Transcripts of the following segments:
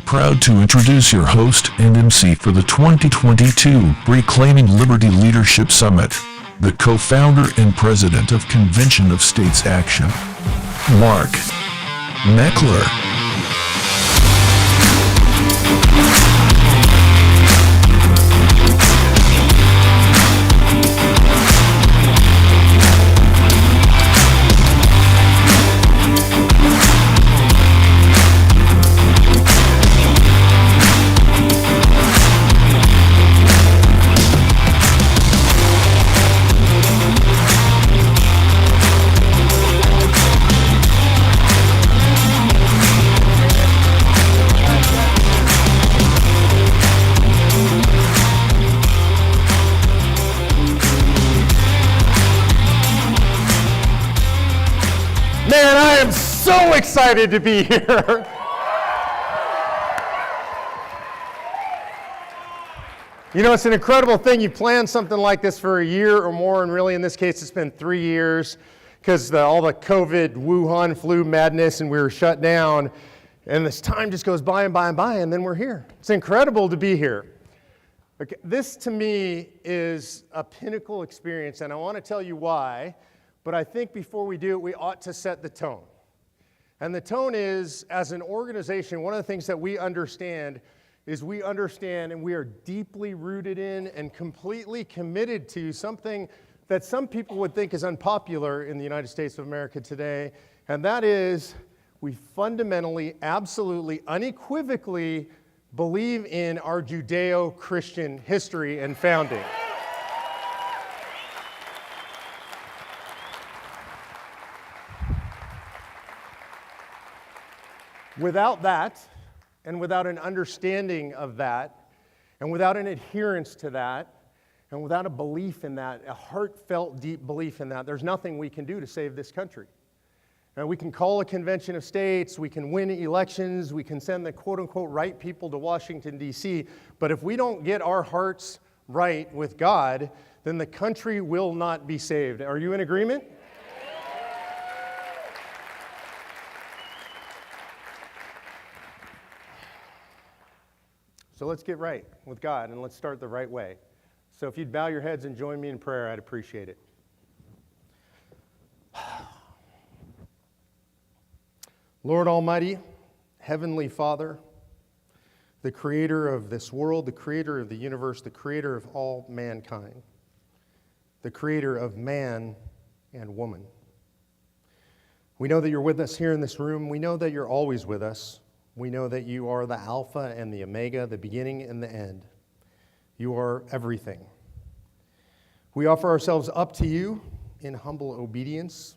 Proud to introduce your host and MC for the 2022 Reclaiming Liberty Leadership Summit, the co-founder and president of Convention of States Action, Mark Meckler. Man, I am so excited to be here. You know, it's an incredible thing. You plan something like this for a year or more, and really in this case it's been 3 years because all the COVID Wuhan flu madness and we were shut down, and this time just goes by and by and by, and then we're here. It's incredible to be here. Okay, this to me is a pinnacle experience, and I want to tell you why. But I think before we do it, we ought to set the tone. And the tone is, as an organization, one of the things that we understand is we understand and we are deeply rooted in and completely committed to something that some people would think is unpopular in the United States of America today, and that is we fundamentally, absolutely, unequivocally believe in our Judeo-Christian history and founding. Without that, and without an understanding of that, and without an adherence to that, and without a belief in that, a heartfelt, deep belief in that, there's nothing we can do to save this country. And we can call a convention of states, we can win elections, we can send the quote-unquote right people to Washington, D.C., but if we don't get our hearts right with God, then the country will not be saved. Are you in agreement? So let's get right with God, and let's start the right way. So if you'd bow your heads and join me in prayer, I'd appreciate it. Lord Almighty, Heavenly Father, the creator of this world, the creator of the universe, the creator of all mankind, the creator of man and woman. We know that you're with us here in this room. We know that you're always with us. We know that you are the Alpha and the Omega, the beginning and the end. You are everything. We offer ourselves up to you in humble obedience.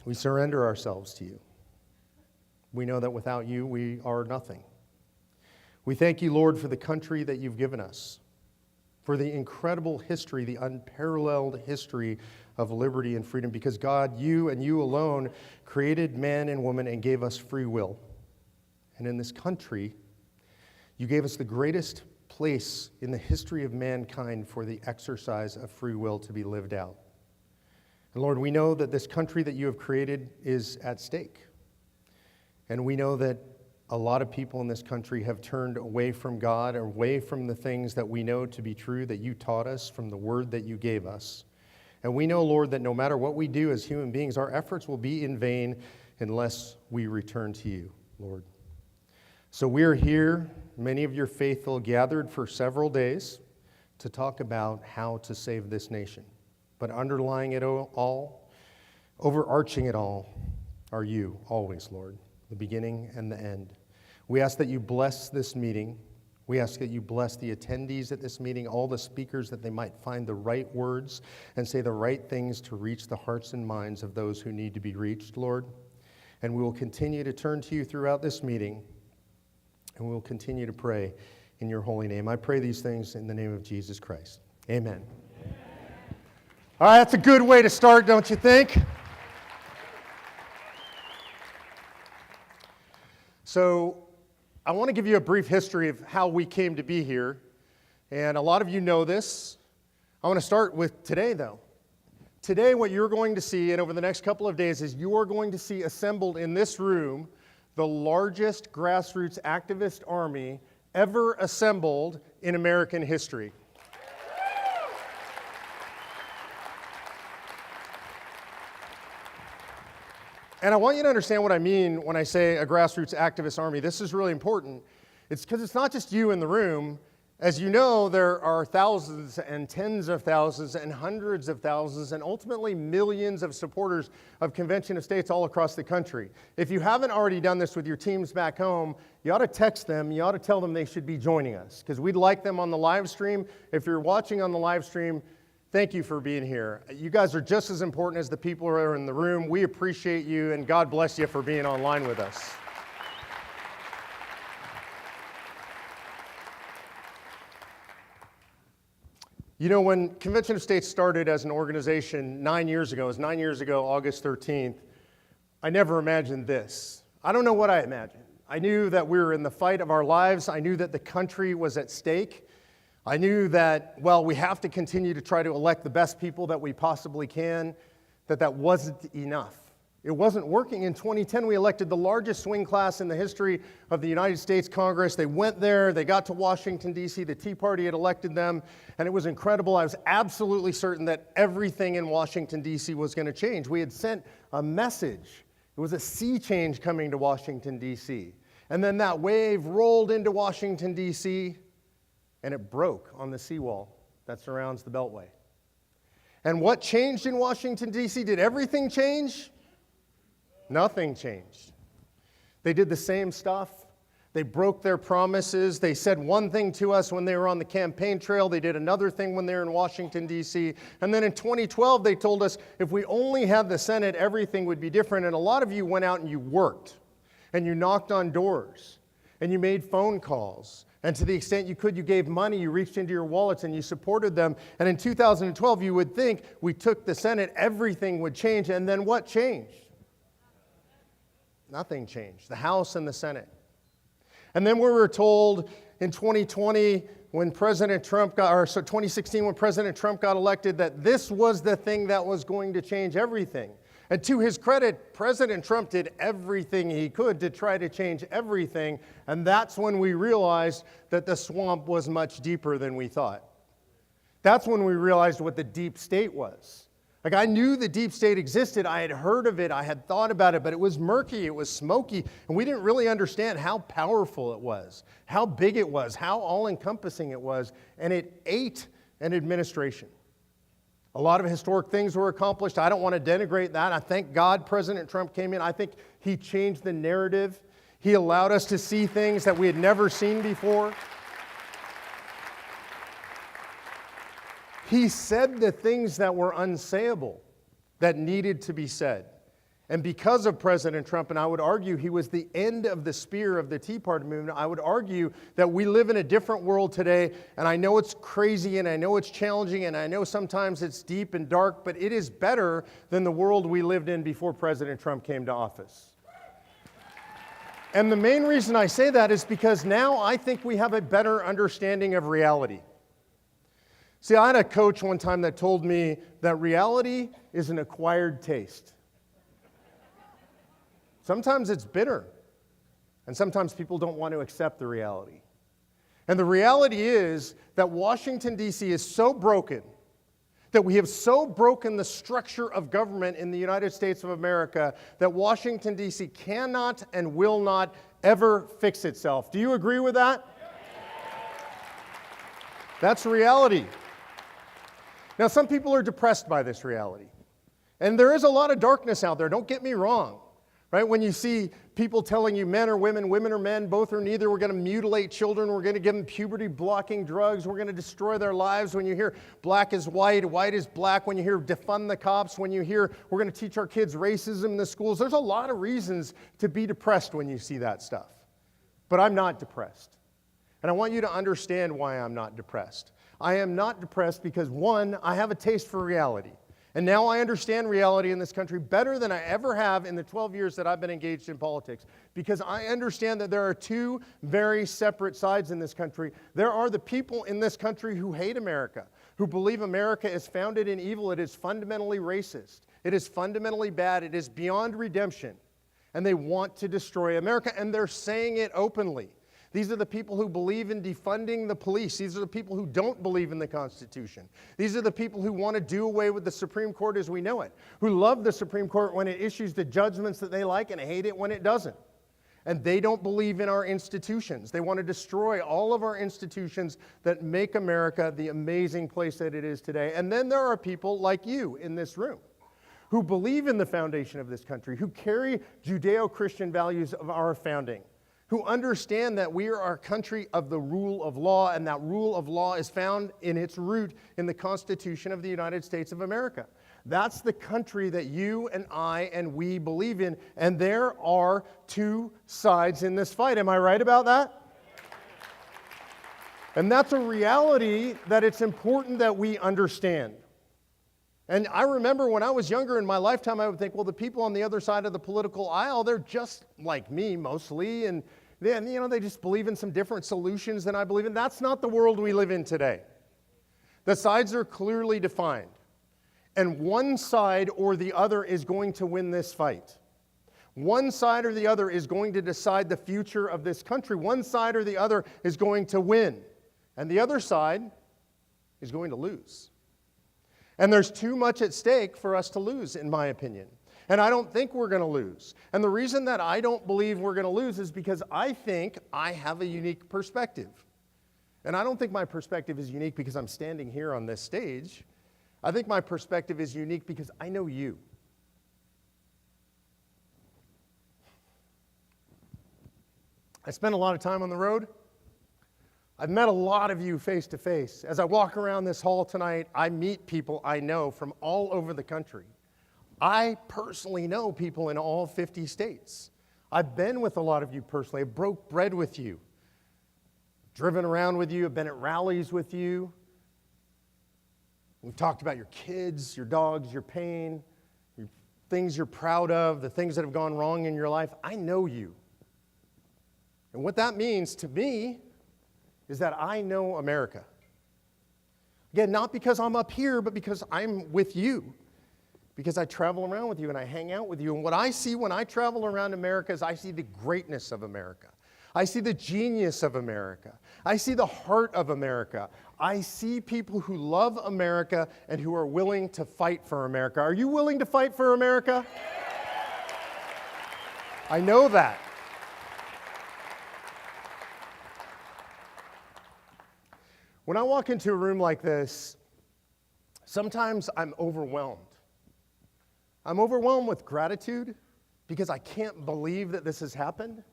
We surrender ourselves to you. We know that without you, we are nothing. We thank you, Lord, for the country that you've given us, for the incredible history, the unparalleled history of liberty and freedom, because God, you and you alone created man and woman and gave us free will. And in this country, you gave us the greatest place in the history of mankind for the exercise of free will to be lived out. And Lord, we know that this country that you have created is at stake. And we know that a lot of people in this country have turned away from God, away from the things that we know to be true, that you taught us from the word that you gave us. And we know, Lord, that no matter what we do as human beings, our efforts will be in vain unless we return to you, Lord. So we are here, many of your faithful, gathered for several days to talk about how to save this nation. But underlying it all, overarching it all, are you always, Lord, the beginning and the end. We ask that you bless this meeting. We ask that you bless the attendees at this meeting, all the speakers, that they might find the right words and say the right things to reach the hearts and minds of those who need to be reached, Lord. And we will continue to turn to you throughout this meeting, and we will continue to pray in your holy name. I pray these things in the name of Jesus Christ. Amen. All right, that's a good way to start, don't you think? So I want to give you a brief history of how we came to be here. And a lot of you know this. I want to start with today, though. Today, what you're going to see, and over the next couple of days, is you are going to see assembled in this room the largest grassroots activist army ever assembled in American history. And I want you to understand what I mean when I say a grassroots activist army. This is really important. It's because it's not just you in the room. As you know, there are thousands and tens of thousands and hundreds of thousands and ultimately millions of supporters of Convention of States all across the country. If you haven't already done this with your teams back home, you ought to text them, you ought to tell them they should be joining us, because we'd like them on the live stream. If you're watching on the live stream, thank you for being here. You guys are just as important as the people who are in the room. We appreciate you, and God bless you for being online with us. You know, when Convention of States started as an organization 9 years ago, it was 9 years ago, August 13th, I never imagined this. I don't know what I imagined. I knew that we were in the fight of our lives. I knew that the country was at stake. I knew that, well, we have to continue to try to elect the best people that we possibly can, that wasn't enough. It wasn't working. In 2010, we elected the largest swing class in the history of the United States Congress. They went there, they got to Washington, D.C., the Tea Party had elected them, and it was incredible. I was absolutely certain that everything in Washington, D.C. was going to change. We had sent a message. It was a sea change coming to Washington, D.C. And then that wave rolled into Washington, D.C., and it broke on the seawall that surrounds the Beltway. And what changed in Washington, D.C.? Did everything change? Nothing changed. They did the same stuff. They broke their promises. They said one thing to us when they were on the campaign trail. They did another thing when they were in Washington, D.C. And then in 2012, they told us if we only had the Senate, everything would be different. And a lot of you went out and you worked, and you knocked on doors, and you made phone calls. And to the extent you could, you gave money, you reached into your wallets, and you supported them. And in 2012, you would think we took the Senate, everything would change. And then what changed? Nothing changed. The House and the Senate. And then we were told in 2020, when President Trump got, or so 2016, when President Trump got elected, that this was the thing that was going to change everything. And to his credit, President Trump did everything he could to try to change everything. And that's when we realized that the swamp was much deeper than we thought. That's when we realized what the deep state was. Like, I knew the deep state existed. I had heard of it. I had thought about it, but it was murky. It was smoky. And we didn't really understand how powerful it was, how big it was, how all-encompassing it was. And it ate an administration. A lot of historic things were accomplished. I don't want to denigrate that. I thank God President Trump came in. I think he changed the narrative. He allowed us to see things that we had never seen before. He said the things that were unsayable, that needed to be said. And because of President Trump, and I would argue he was the end of the spear of the Tea Party movement, I would argue that we live in a different world today. And I know it's crazy, and I know it's challenging, and I know sometimes it's deep and dark, but it is better than the world we lived in before President Trump came to office. And the main reason I say that is because now I think we have a better understanding of reality. See, I had a coach one time that told me that reality is an acquired taste. Sometimes it's bitter, and sometimes people don't want to accept the reality. And the reality is that Washington, D.C. is so broken, that we have so broken the structure of government in the United States of America that Washington, D.C. cannot and will not ever fix itself. Do you agree with that? That's reality. Now, some people are depressed by this reality. And there is a lot of darkness out there, don't get me wrong. Right? When you see people telling you men are women, women are men, both are neither, we're going to mutilate children, we're going to give them puberty-blocking drugs, we're going to destroy their lives. When you hear black is white, white is black, when you hear defund the cops, when you hear we're going to teach our kids racism in the schools, there's a lot of reasons to be depressed when you see that stuff. But I'm not depressed. And I want you to understand why I'm not depressed. I am not depressed because, one, I have a taste for reality. And now I understand reality in this country better than I ever have in the 12 years that I've been engaged in politics. Because I understand that there are two very separate sides in this country. There are the people in this country who hate America, who believe America is founded in evil. It is fundamentally racist. It is fundamentally bad. It is beyond redemption. and they want to destroy America, and they're saying it openly. These are the people who believe in defunding the police. These are the people who don't believe in the Constitution. These are the people who want to do away with the Supreme Court as we know it, who love the Supreme Court when it issues the judgments that they like and hate it when it doesn't. And they don't believe in our institutions. They want to destroy all of our institutions that make America the amazing place that it is today. And then there are people like you in this room who believe in the foundation of this country, who carry Judeo-Christian values of our founding, who understand that we are a country of the rule of law, and that rule of law is found in its root in the Constitution of the United States of America. That's the country that you and I and we believe in, and there are two sides in this fight. Am I right about that? And that's a reality that it's important that we understand. And I remember when I was younger in my lifetime, I would think, well, the people on the other side of the political aisle, they're just like me mostly, and then, they just believe in some different solutions than I believe in. That's not the world we live in today. The sides are clearly defined. And one side or the other is going to win this fight. One side or the other is going to decide the future of this country. One side or the other is going to win. And the other side is going to lose. And there's too much at stake for us to lose, in my opinion. And I don't think we're going to lose. And the reason that I don't believe we're going to lose is because I think I have a unique perspective. And I don't think my perspective is unique because I'm standing here on this stage. I think my perspective is unique because I know you. I spend a lot of time on the road. I've met a lot of you face to face. As I walk around this hall tonight, I meet people I know from all over the country. I personally know people in all 50 states. I've been with a lot of you personally. I've broke bread with you, driven around with you, I've been at rallies with you. We've talked about your kids, your dogs, your pain, your things you're proud of, the things that have gone wrong in your life. I know you. And what that means to me is that I know America. Again, not because I'm up here, but because I'm with you. Because I travel around with you and I hang out with you. And what I see when I travel around America is I see the greatness of America. I see the genius of America. I see the heart of America. I see people who love America and who are willing to fight for America. Are you willing to fight for America? I know that. When I walk into a room like this, sometimes I'm overwhelmed. I'm overwhelmed with gratitude because I can't believe that this has happened.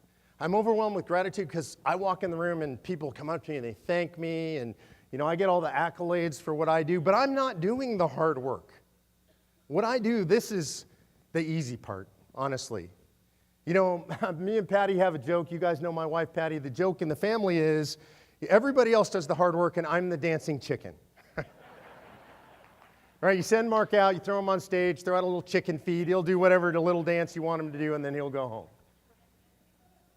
I'm overwhelmed with gratitude because I walk in the room and people come up to me and they thank me and, I get all the accolades for what I do, but I'm not doing the hard work. What I do, this is the easy part, honestly. Me and Patty have a joke. You guys know my wife, Patty. The joke in the family is everybody else does the hard work and I'm the dancing chicken. Right, you send Mark out, you throw him on stage, throw out a little chicken feed, he'll do whatever the little dance you want him to do, and then he'll go home.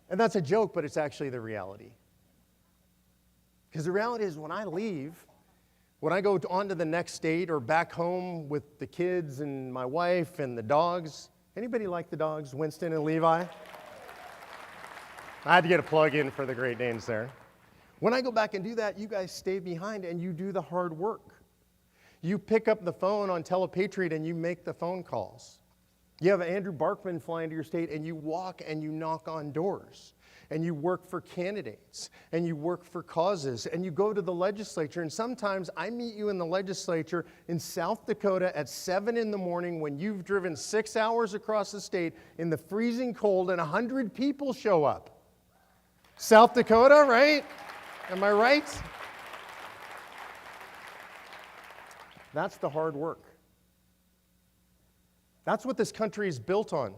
And that's a joke, but it's actually the reality. Because the reality is when I leave, when I go on to the next state or back home with the kids and my wife and the dogs, anybody like the dogs, Winston and Levi? I had to get a plug in for the Great Danes there. When I go back and do that, you guys stay behind and you do the hard work. You pick up the phone on Telepatriot and you make the phone calls. You have Andrew Barkman fly into your state and you walk and you knock on doors. And you work for candidates. And you work for causes. And you go to the legislature. And sometimes I meet you in the legislature in South Dakota at 7 in the morning when you've driven 6 hours across the state in the freezing cold and 100 people show up. South Dakota, right? Am I right? That's the hard work. That's what this country is built on.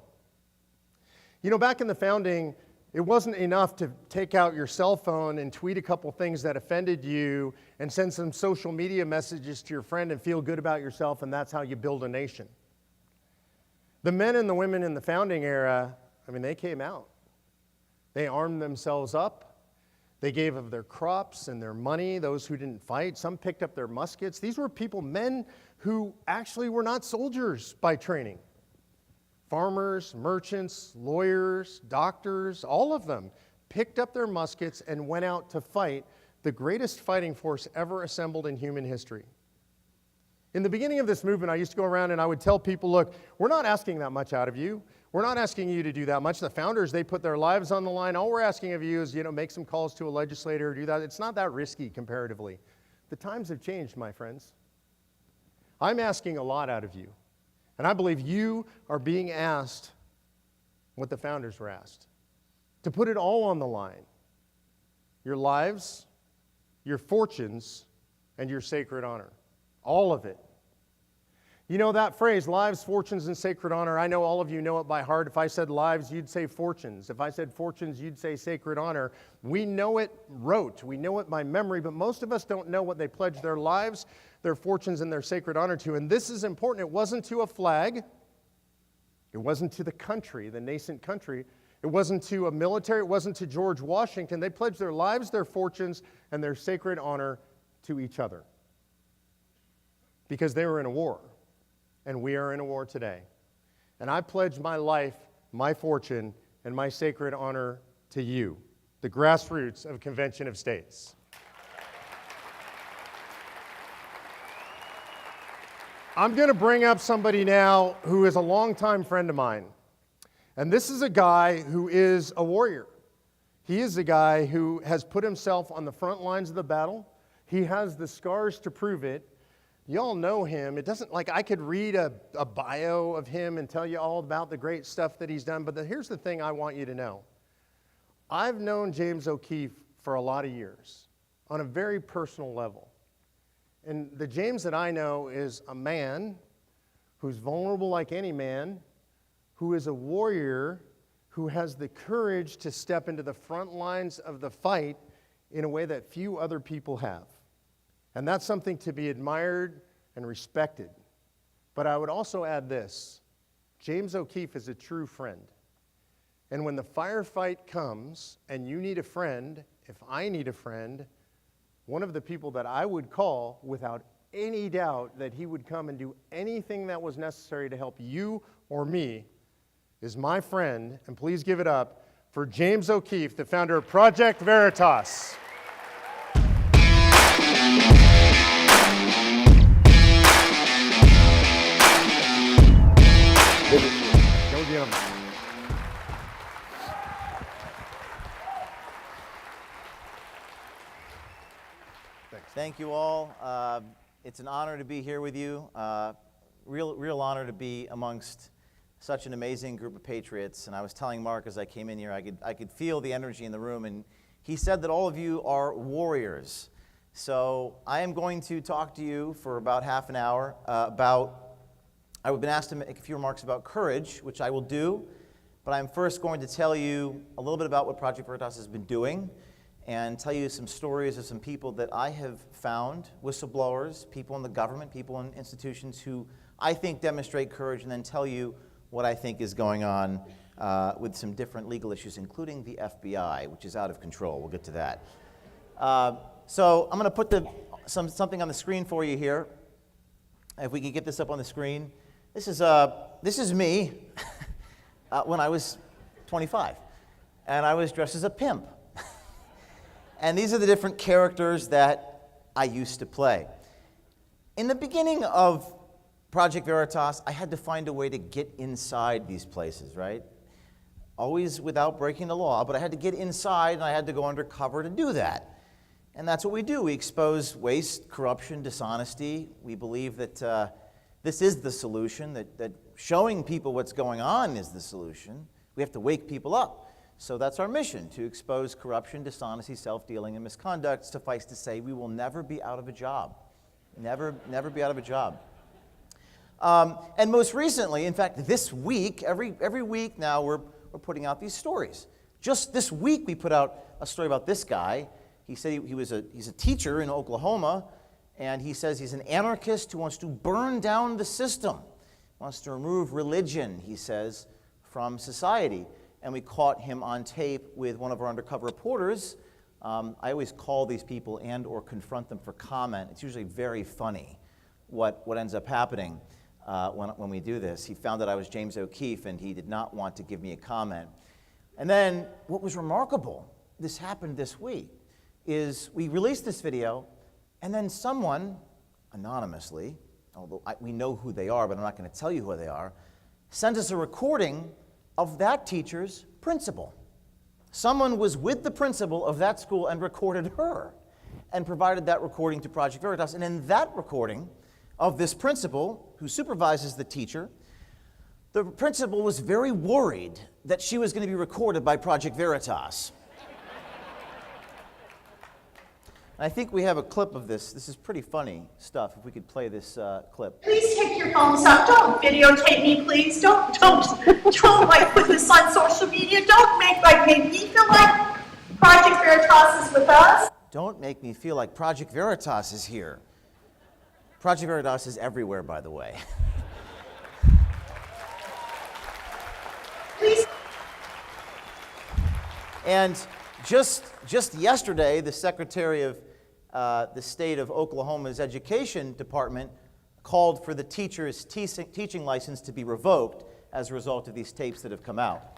Back in the founding, it wasn't enough to take out your cell phone and tweet a couple things that offended you and send some social media messages to your friend and feel good about yourself, and that's how you build a nation. The men and the women in the founding era, they came out. They armed themselves up. They gave of their crops and their money, those who didn't fight. Some picked up their muskets. These were men who actually were not soldiers by training. Farmers, merchants, lawyers, doctors, all of them picked up their muskets and went out to fight the greatest fighting force ever assembled in human history. In the beginning of this movement, I used to go around and I would tell people, look, we're not asking that much out of you. We're not asking you to do that much. The founders, they put their lives on the line. All we're asking of you is, make some calls to a legislator, do that. It's not that risky comparatively. The times have changed, my friends. I'm asking a lot out of you. And I believe you are being asked what the founders were asked. To put it all on the line. Your lives, your fortunes, and your sacred honor. All of it. You know that phrase, lives, fortunes, and sacred honor, I know all of you know it by heart. If I said lives, you'd say fortunes. If I said fortunes, you'd say sacred honor. We know it rote. We know it by memory, but most of us don't know what they pledged their lives, their fortunes, and their sacred honor to. And this is important. It wasn't to a flag. It wasn't to the country, the nascent country. It wasn't to a military. It wasn't to George Washington. They pledged their lives, their fortunes, and their sacred honor to each other. Because they were in a war. And we are in a war today. And I pledge my life, my fortune, and my sacred honor to you, the grassroots of Convention of States. I'm going to bring up somebody now who is a longtime friend of mine. And this is a guy who is a warrior. He is a guy who has put himself on the front lines of the battle. He has the scars to prove it. You all know him. It doesn't, I could read a bio of him and tell you all about the great stuff that he's done, but here's the thing I want you to know. I've known James O'Keefe for a lot of years on a very personal level. And the James that I know is a man who's vulnerable like any man, who is a warrior, who has the courage to step into the front lines of the fight in a way that few other people have. And that's something to be admired and respected. But I would also add this. James O'Keefe is a true friend. And when the firefight comes and you need a friend, if I need a friend, one of the people that I would call without any doubt that he would come and do anything that was necessary to help you or me is my friend, and please give it up for James O'Keefe, the founder of Project Veritas. Go get him. Thank you all. It's an honor to be here with you. Real honor to be amongst such an amazing group of patriots. And I was telling Mark as I came in here, I could feel the energy in the room. And he said that all of you are warriors. So I am going to talk to you for about half an hour I've been asked to make a few remarks about courage, which I will do. But I'm first going to tell you a little bit about what Project Veritas has been doing and tell you some stories of some people that I have found, whistleblowers, people in the government, people in institutions who I think demonstrate courage, and then tell you what I think is going on with some different legal issues, including the FBI, which is out of control. We'll get to that. So I'm going to put something on the screen for you here. If we can get this up on the screen. This is me when I was 25, and I was dressed as a pimp. And these are the different characters that I used to play. In the beginning of Project Veritas, I had to find a way to get inside these places, right? Always without breaking the law, but I had to get inside, and I had to go undercover to do that. And that's what we do. We expose waste, corruption, dishonesty. We believe that this is the solution, that showing people what's going on is the solution. We have to wake people up. So that's our mission, to expose corruption, dishonesty, self-dealing, and misconduct. Suffice to say, we will never be out of a job. Never be out of a job. And most recently, in fact, this week, every week now, we're putting out these stories. Just this week, we put out a story about this guy. He said he's a teacher in Oklahoma, and he says he's an anarchist who wants to burn down the system, wants to remove religion, he says, from society. And we caught him on tape with one of our undercover reporters. I always call these people and or confront them for comment. It's usually very funny what ends up happening. when we do this. He found that I was James O'Keefe, and he did not want to give me a comment. And then what was remarkable, this happened this week, is we released this video, and then someone, anonymously, although we know who they are, but I'm not going to tell you who they are, sent us a recording of that teacher's principal. Someone was with the principal of that school and recorded her and provided that recording to Project Veritas. And in that recording of this principal who supervises the teacher, the principal was very worried that she was going to be recorded by Project Veritas. I think we have a clip of this. This is pretty funny stuff. If we could play this clip. Please take your phones out. Don't videotape me, please. Don't like put this on social media. Don't make me feel like Project Veritas is with us. Don't make me feel like Project Veritas is here. Project Veritas is everywhere, by the way. Please. And just yesterday, the Secretary of the State of Oklahoma's Education Department called for the teacher's teaching license to be revoked as a result of these tapes that have come out.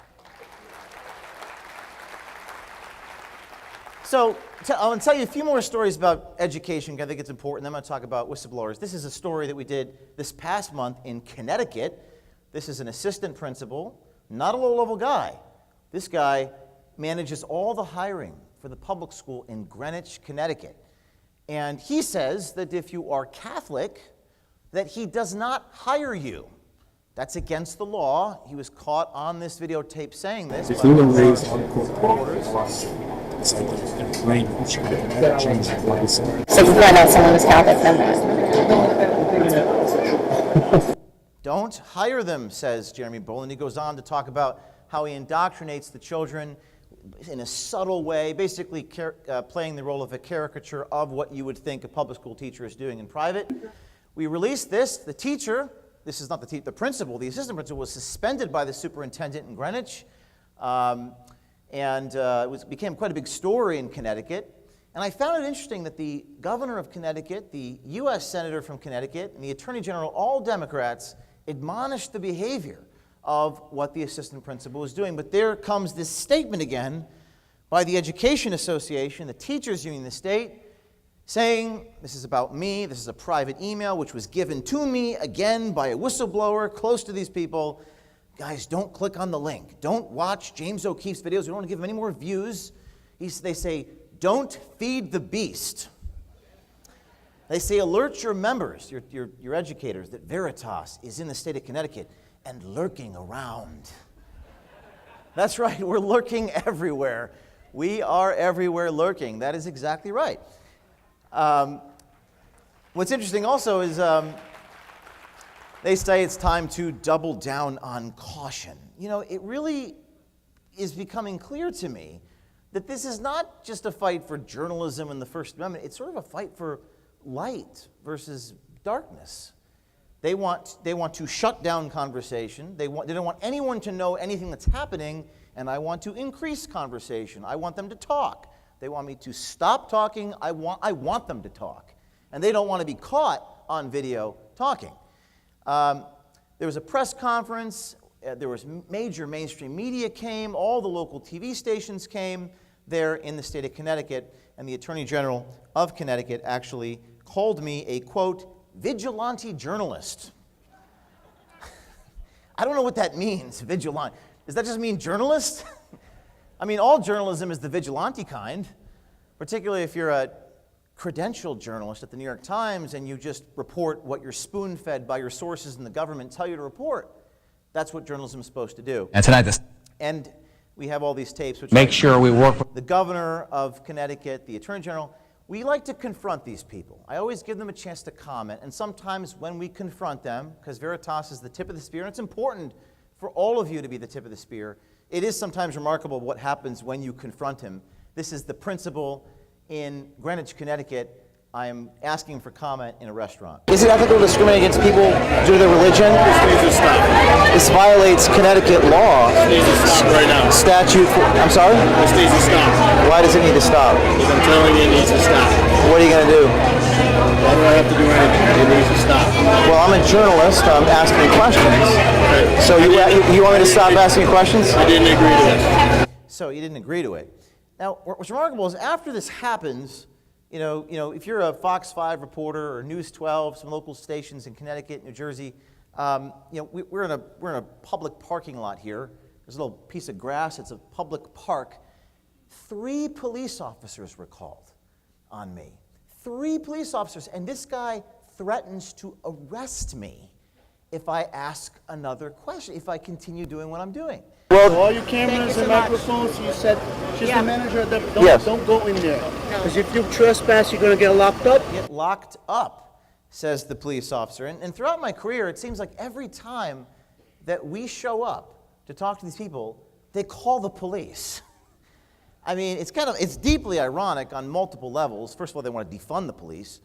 So I'll tell you a few more stories about education. I think it's important. Then I'm going to talk about whistleblowers. This is a story that we did this past month in Connecticut. This is an assistant principal, not a low-level guy. This guy manages all the hiring for the public school in Greenwich, Connecticut. And he says that if you are Catholic, that he does not hire you. That's against the law. He was caught on this videotape saying this. If you were raised on court, so you can explain what you could change the license. So you find out someone is Catholic, then what? Don't hire them, says Jeremy Boland. He goes on to talk about how he indoctrinates the children in a subtle way, basically playing the role of a caricature of what you would think a public school teacher is doing in private. We released this. The teacher, this is not the principal, the assistant principal was suspended by the superintendent in Greenwich. It became quite a big story in Connecticut. And I found it interesting that the governor of Connecticut, the U.S. senator from Connecticut, and the attorney general, all Democrats, admonished the behavior of what the assistant principal was doing. But there comes this statement again by the Education Association, the teachers union in the state, saying, this is about me, this is a private email which was given to me again by a whistleblower close to these people. Guys, don't click on the link. Don't watch James O'Keefe's videos. We don't want to give him any more views. They say, don't feed the beast. They say, alert your members, your educators, that Veritas is in the state of Connecticut and lurking around. That's right, we're lurking everywhere. We are everywhere lurking. That is exactly right. What's interesting also is they say it's time to double down on caution. You know, it really is becoming clear to me that this is not just a fight for journalism and the First Amendment. It's sort of a fight for light versus darkness. They want to shut down conversation. They don't want anyone to know anything that's happening, and I want to increase conversation. I want them to talk. They want me to stop talking. I want them to talk. And they don't want to be caught on video talking. There was a press conference. There was major mainstream media came. All the local TV stations came there in the state of Connecticut. And the Attorney General of Connecticut actually called me a, quote, vigilante journalist. I don't know what that means, vigilante. Does that just mean journalist? I mean, all journalism is the vigilante kind, particularly if you're a credentialed journalist at the New York Times and you just report what you're spoon-fed by your sources in the government tell you to report. That's what journalism is supposed to do. And tonight, And we have all these tapes. Which make sure we work with the governor of Connecticut, the Attorney General. We like to confront these people. I always give them a chance to comment, and sometimes when we confront them, because Veritas is the tip of the spear, and it's important for all of you to be the tip of the spear, it is sometimes remarkable what happens when you confront him. This is the principal in Greenwich, Connecticut. I am asking for comment in a restaurant. Is it ethical to discriminate against people due to their religion? This violates Connecticut law. It needs to stop right now. Statute. I'm sorry? This needs to stop. Why does it need to stop? Because I'm telling you it needs to stop. What are you going to do? Why do I have to do anything? It needs to stop. Well, I'm a journalist. I'm asking questions. So you want me to stop asking questions? I didn't agree to it. So you didn't agree to it. Now, what's remarkable is after this happens, you know, if you're a Fox 5 reporter or News 12, some local stations in Connecticut, New Jersey, we're in a public parking lot here. There's a little piece of grass. It's a public park. 3 police officers were called on me. 3 police officers, and this guy threatens to arrest me if I ask another question, if I continue doing what I'm doing. Well, all your cameras and microphones, you said she's the manager of the, don't go in there. Because if you trespass, you're going to get locked up. Get locked up, says the police officer. And throughout my career, it seems like every time that we show up to talk to these people, they call the police. I mean, it's deeply ironic on multiple levels. First of all, they want to defund the police.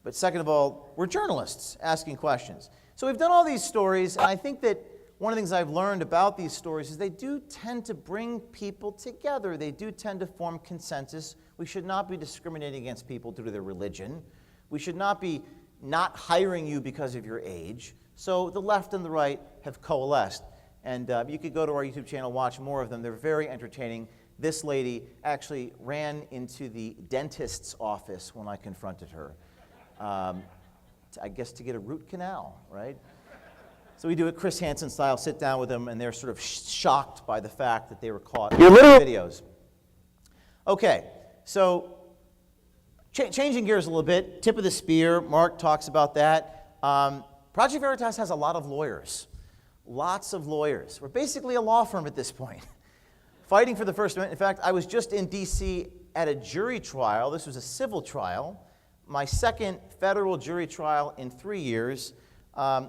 But second of all, we're journalists asking questions. So we've done all these stories, and I think that one of the things I've learned about these stories is they do tend to bring people together. They do tend to form consensus. We should not be discriminating against people due to their religion. We should not be not hiring you because of your age. So the left and the right have coalesced. And you could go to our YouTube channel, watch more of them. They're very entertaining. This lady actually ran into the dentist's office when I confronted her. I guess to get a root canal, right? So we do it Chris Hansen style, sit down with them, and they're sort of shocked by the fact that they were caught in videos. Okay, so changing gears a little bit, tip of the spear, Mark talks about that. Project Veritas has a lot of lawyers, lots of lawyers. We're basically a law firm at this point, fighting for the First Amendment. In fact, I was just in D.C. at a jury trial. This was a civil trial, my second federal jury trial in 3 years.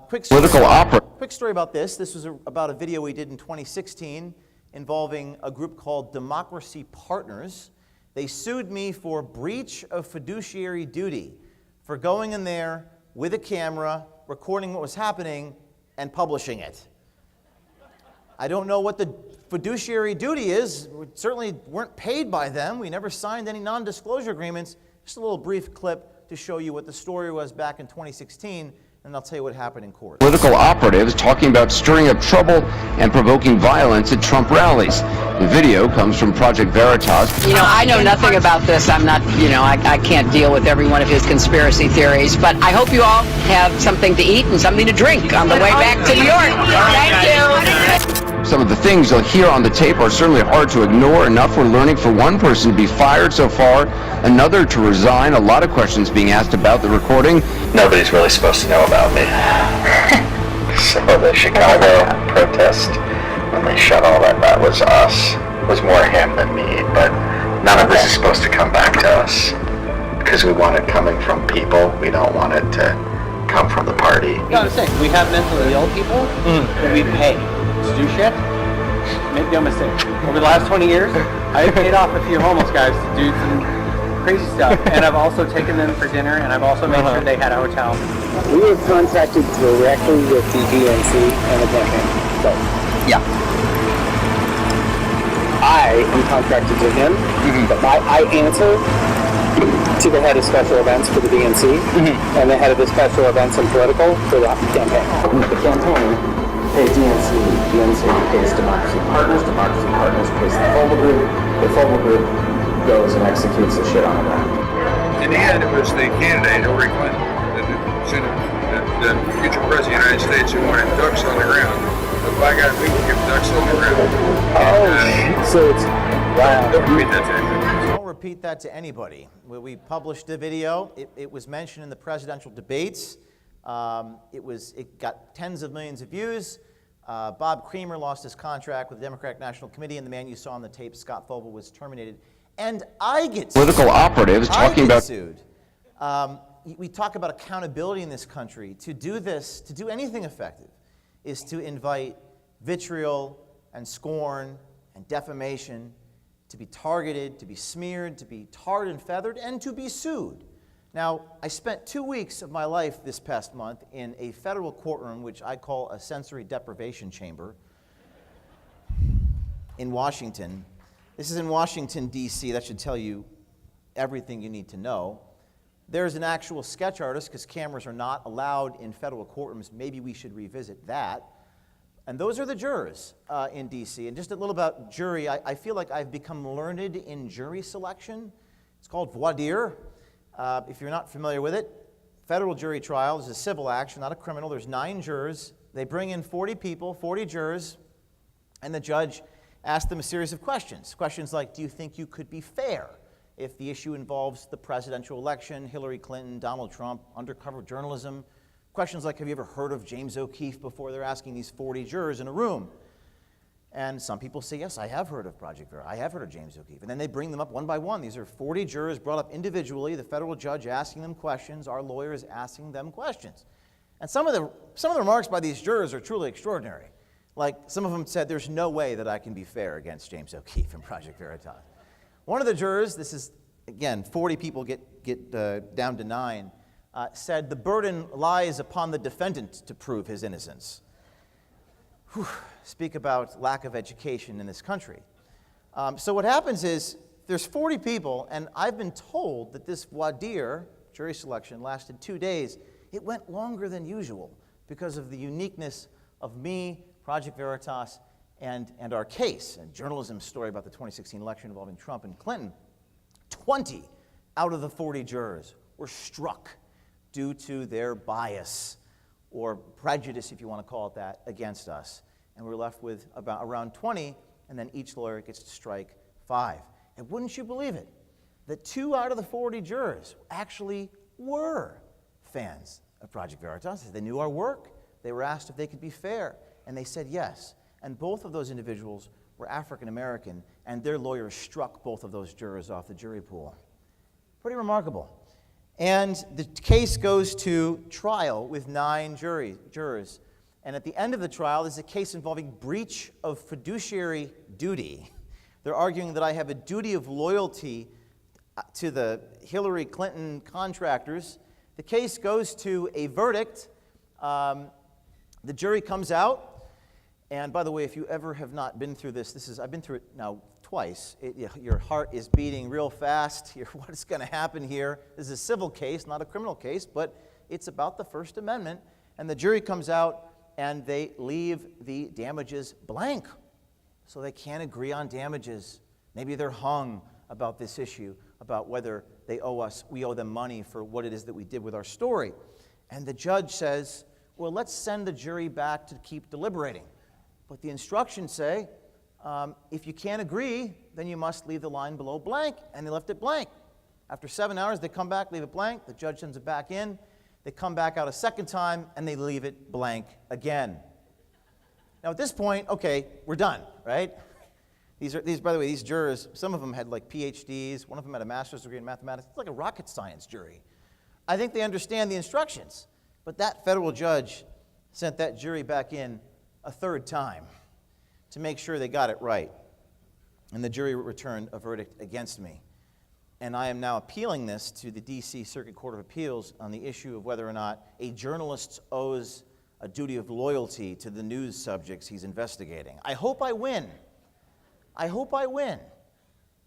Quick story about this. This was about a video we did in 2016 involving a group called Democracy Partners. They sued me for breach of fiduciary duty for going in there with a camera, recording what was happening, and publishing it. I don't know what the fiduciary duty is. We certainly weren't paid by them. We never signed any non-disclosure agreements. Just a little brief clip to show you what the story was back in 2016. And I'll tell you what happened in court. Political operatives talking about stirring up trouble and provoking violence at Trump rallies. The video comes from Project Veritas. You know, I know nothing about this. I'm not, I can't deal with every one of his conspiracy theories, but I hope you all have something to eat and something to drink on the way back to New York. Thank you. Some of the things you'll hear on the tape are certainly hard to ignore. Enough we're learning for one person to be fired so far, another to resign. A lot of questions being asked about the recording. Nobody's really supposed to know about me. So the Chicago protest, when they shut all that was us. It was more him than me, but none of this is supposed to come back to us. Because we want it coming from people. We don't want it to come from the party. You gotta say, we have mentally ill people that we pay to do shit. Make no mistake. Over the last 20 years, I've paid off a few homeless guys to do some crazy stuff, and I've also taken them for dinner, and I've also made sure they had a hotel. We were contacted directly with the DNC and the campaign. So, yeah. I am contracted to him, but I answer to the head of special events for the DNC, and the head of the special events and political for the campaign. The campaign pays DNC pays Democracy Partners pays the Fogle Group, the Fogle Group goes and executes the shit on the ground. In the end, it was the candidate, Hillary Clinton, the future president of the United States, who wanted ducks on the ground. But by God, we can give ducks on the ground. So it's, wow. Don't repeat that to anybody. Don't repeat that to anybody. We published the video. It was mentioned in the presidential debates. It got tens of millions of views. Bob Creamer lost his contract with the Democratic National Committee, and the man you saw on the tape, Scott Fogle, was terminated. And I get sued. Political operatives talking about sued. We talk about accountability in this country. To do this, to do anything effective, is to invite vitriol and scorn and defamation, to be targeted, to be smeared, to be tarred and feathered, and to be sued. Now, I spent 2 weeks of my life this past month in a federal courtroom, which I call a sensory deprivation chamber, in Washington. This is in Washington, D.C. That should tell you everything you need to know. There's an actual sketch artist, because cameras are not allowed in federal courtrooms. Maybe we should revisit that. And those are the jurors in D.C. And just a little about jury, I feel like I've become learned in jury selection. It's called voir dire. If you're not familiar with it, federal jury trial is a civil action, not a criminal. There's 9 jurors. They bring in 40 people, 40 jurors, and the judge asks them a series of questions. Questions like, do you think you could be fair if the issue involves the presidential election, Hillary Clinton, Donald Trump, undercover journalism? Questions like, have you ever heard of James O'Keefe before? They're asking these 40 jurors in a room. And some people say, yes, I have heard of Project Vera. I have heard of James O'Keefe. And then they bring them up one by one. These are 40 jurors brought up individually, the federal judge asking them questions, our lawyers asking them questions. And some of the remarks by these jurors are truly extraordinary. Like, some of them said, there's no way that I can be fair against James O'Keefe in Project Veritas. One of the jurors, this is, again, 40 people get down to 9, said the burden lies upon the defendant to prove his innocence. Whew, speak about lack of education in this country. So what happens is there's 40 people, and I've been told that this voir dire, jury selection, lasted 2 days. It went longer than usual because of the uniqueness of me, Project Veritas, and our case, a journalism story about the 2016 election involving Trump and Clinton. 20 out of the 40 jurors were struck due to their bias or prejudice, if you want to call it that, against us. And we're left with around 20, and then each lawyer gets to strike 5. And wouldn't you believe it, that 2 out of the 40 jurors actually were fans of Project Veritas. They knew our work. They were asked if they could be fair, and they said yes. And both of those individuals were African American, and their lawyers struck both of those jurors off the jury pool. Pretty remarkable. And the case goes to trial with 9 jurors. And at the end of the trial, there's a case involving breach of fiduciary duty. They're arguing that I have a duty of loyalty to the Hillary Clinton contractors. The case goes to a verdict. The jury comes out. And by the way, if you ever have not been through this, I've been through it now twice. Your heart is beating real fast. What is going to happen here? This is a civil case, not a criminal case, but it's about the First Amendment. And the jury comes out, and they leave the damages blank. So they can't agree on damages. Maybe they're hung about this issue, about whether we owe them money for what it is that we did with our story. And the judge says, well, let's send the jury back to keep deliberating. But the instructions say, if you can't agree, then you must leave the line below blank. And they left it blank. After 7 hours, they come back, leave it blank. The judge sends it back in. They come back out a second time, and they leave it blank again. Now, at this point, okay, we're done, right? By the way, these jurors, some of them had like PhDs. One of them had a master's degree in mathematics. It's like a rocket science jury. I think they understand the instructions. But that federal judge sent that jury back in a third time to make sure they got it right. And the jury returned a verdict against me. And I am now appealing this to the D.C. Circuit Court of Appeals on the issue of whether or not a journalist owes a duty of loyalty to the news subjects he's investigating. I hope I win. I hope I win.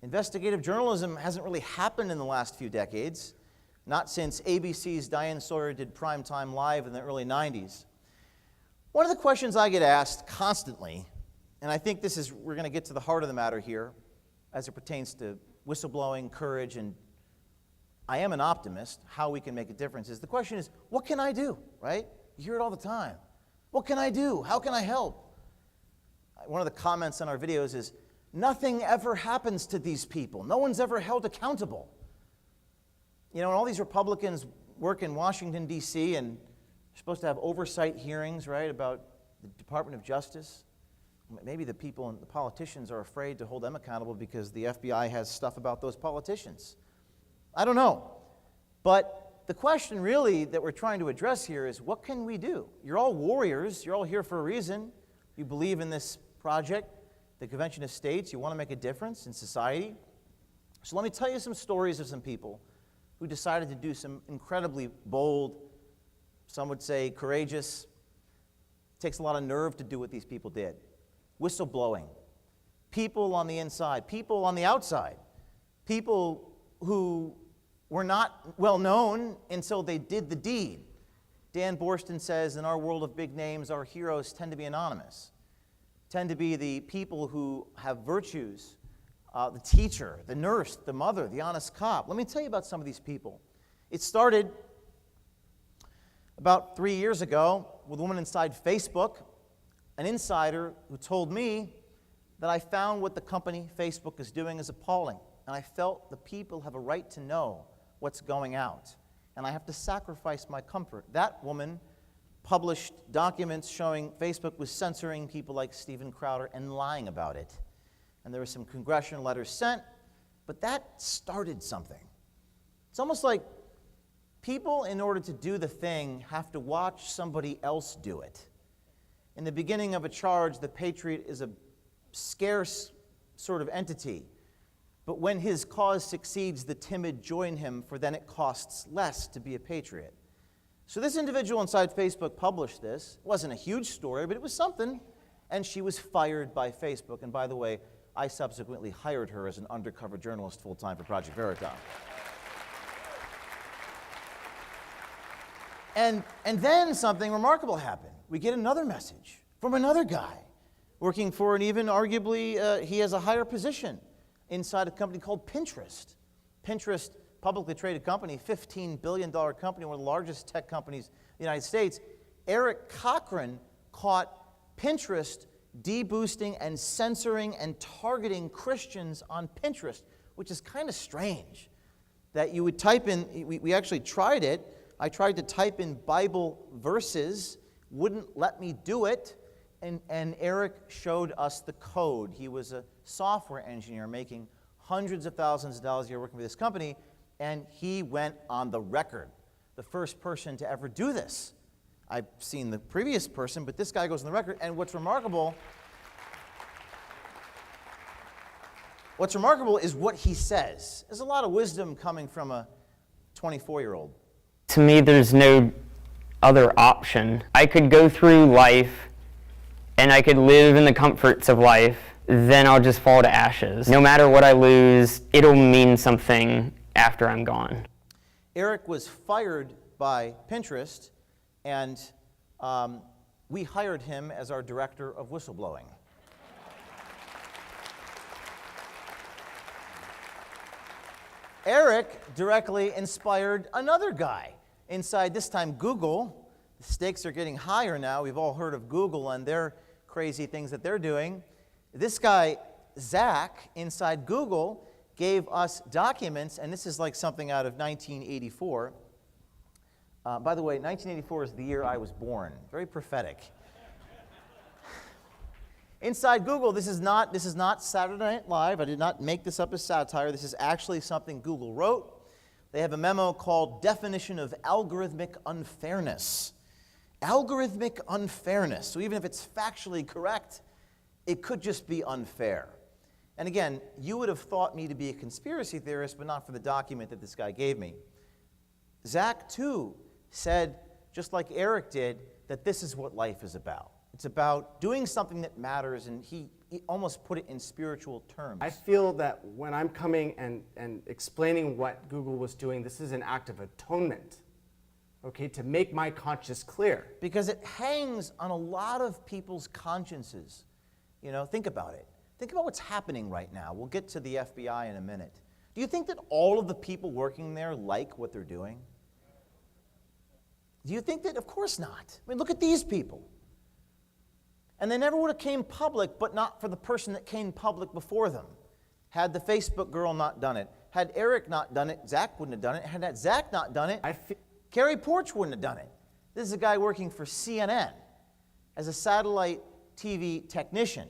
Investigative journalism hasn't really happened in the last few decades, not since ABC's Diane Sawyer did Primetime Live in the early 90s. One of the questions I get asked constantly, and I think we're going to get to the heart of the matter here as it pertains to whistleblowing, courage, and I am an optimist, how we can make a difference, is the question is, what can I do, right? You hear it all the time. What can I do? How can I help? One of the comments on our videos is, nothing ever happens to these people. No one's ever held accountable. You know, and all these Republicans work in Washington, D.C., and they're supposed to have oversight hearings, right, about the Department of Justice. Maybe the people and the politicians are afraid to hold them accountable because the FBI has stuff about those politicians. I don't know. But the question really that we're trying to address here is, what can we do? You're all warriors. You're all here for a reason. You believe in this project, the Convention of States. You want to make a difference in society. So let me tell you some stories of some people who decided to do some incredibly bold, some would say courageous. It takes a lot of nerve to do what these people did. Whistleblowing. People on the inside, people on the outside, people who were not well known until they did the deed. Dan Borston says, in our world of big names, our heroes tend to be anonymous, tend to be the people who have virtues, the teacher, the nurse, the mother, the honest cop. Let me tell you about some of these people. It started about 3 years ago with a woman inside Facebook, an insider who told me that I found what the company Facebook is doing is appalling, and I felt the people have a right to know what's going out, and I have to sacrifice my comfort. That woman published documents showing Facebook was censoring people like Steven Crowder and lying about it. And there were some congressional letters sent, but that started something. It's almost like people, in order to do the thing, have to watch somebody else do it. In the beginning of a charge, the patriot is a scarce sort of entity. But when his cause succeeds, the timid join him, for then it costs less to be a patriot. So this individual inside Facebook published this. It wasn't a huge story, but it was something. And she was fired by Facebook. And by the way, I subsequently hired her as an undercover journalist full-time for Project Veritas. And then something remarkable happened. We get another message from another guy working for an even arguably, he has a higher position inside a company called Pinterest. Pinterest, publicly traded company, $15 billion company, one of the largest tech companies in the United States. Eric Cochran caught Pinterest deboosting and censoring and targeting Christians on Pinterest, which is kind of strange that you would type in, we actually tried it. I tried to type in Bible verses, wouldn't let me do it, and Eric showed us the code. He was a software engineer making hundreds of thousands of dollars a year working for this company, and he went on the record, the first person to ever do this. I've seen the previous person, but this guy goes on the record, and what's remarkable is what he says. There's a lot of wisdom coming from a 24-year-old. To me, there's no other option. I could go through life and I could live in the comforts of life, then I'll just fall to ashes. No matter what I lose, it'll mean something after I'm gone. Eric was fired by Pinterest, and we hired him as our director of whistleblowing. Eric directly inspired another guy inside, this time Google. The stakes are getting higher now. We've all heard of Google and their crazy things that they're doing. This guy, Zach, inside Google, gave us documents, and this is like something out of 1984. By the way, 1984 is the year I was born. Very prophetic. Inside Google, this is not Saturday Night Live. I did not make this up as satire. This is actually something Google wrote. They have a memo called Definition of Algorithmic Unfairness. Algorithmic unfairness. So even if it's factually correct, it could just be unfair. And again, you would have thought me to be a conspiracy theorist, but not for the document that this guy gave me. Zach, too, said, just like Eric did, that this is what life is about. It's about doing something that matters, and he almost put it in spiritual terms. I feel that when I'm coming and explaining what Google was doing, this is an act of atonement, okay, to make my conscience clear. Because it hangs on a lot of people's consciences. You know, think about it. Think about what's happening right now. We'll get to the FBI in a minute. Do you think that all of the people working there like what they're doing? Do you think that? Of course not. I mean, look at these people. And they never would have came public, but not for the person that came public before them. Had the Facebook girl not done it, had Eric not done it, Zach wouldn't have done it. Had that Zach not done it, Carrie Porch wouldn't have done it. This is a guy working for CNN as a satellite TV technician.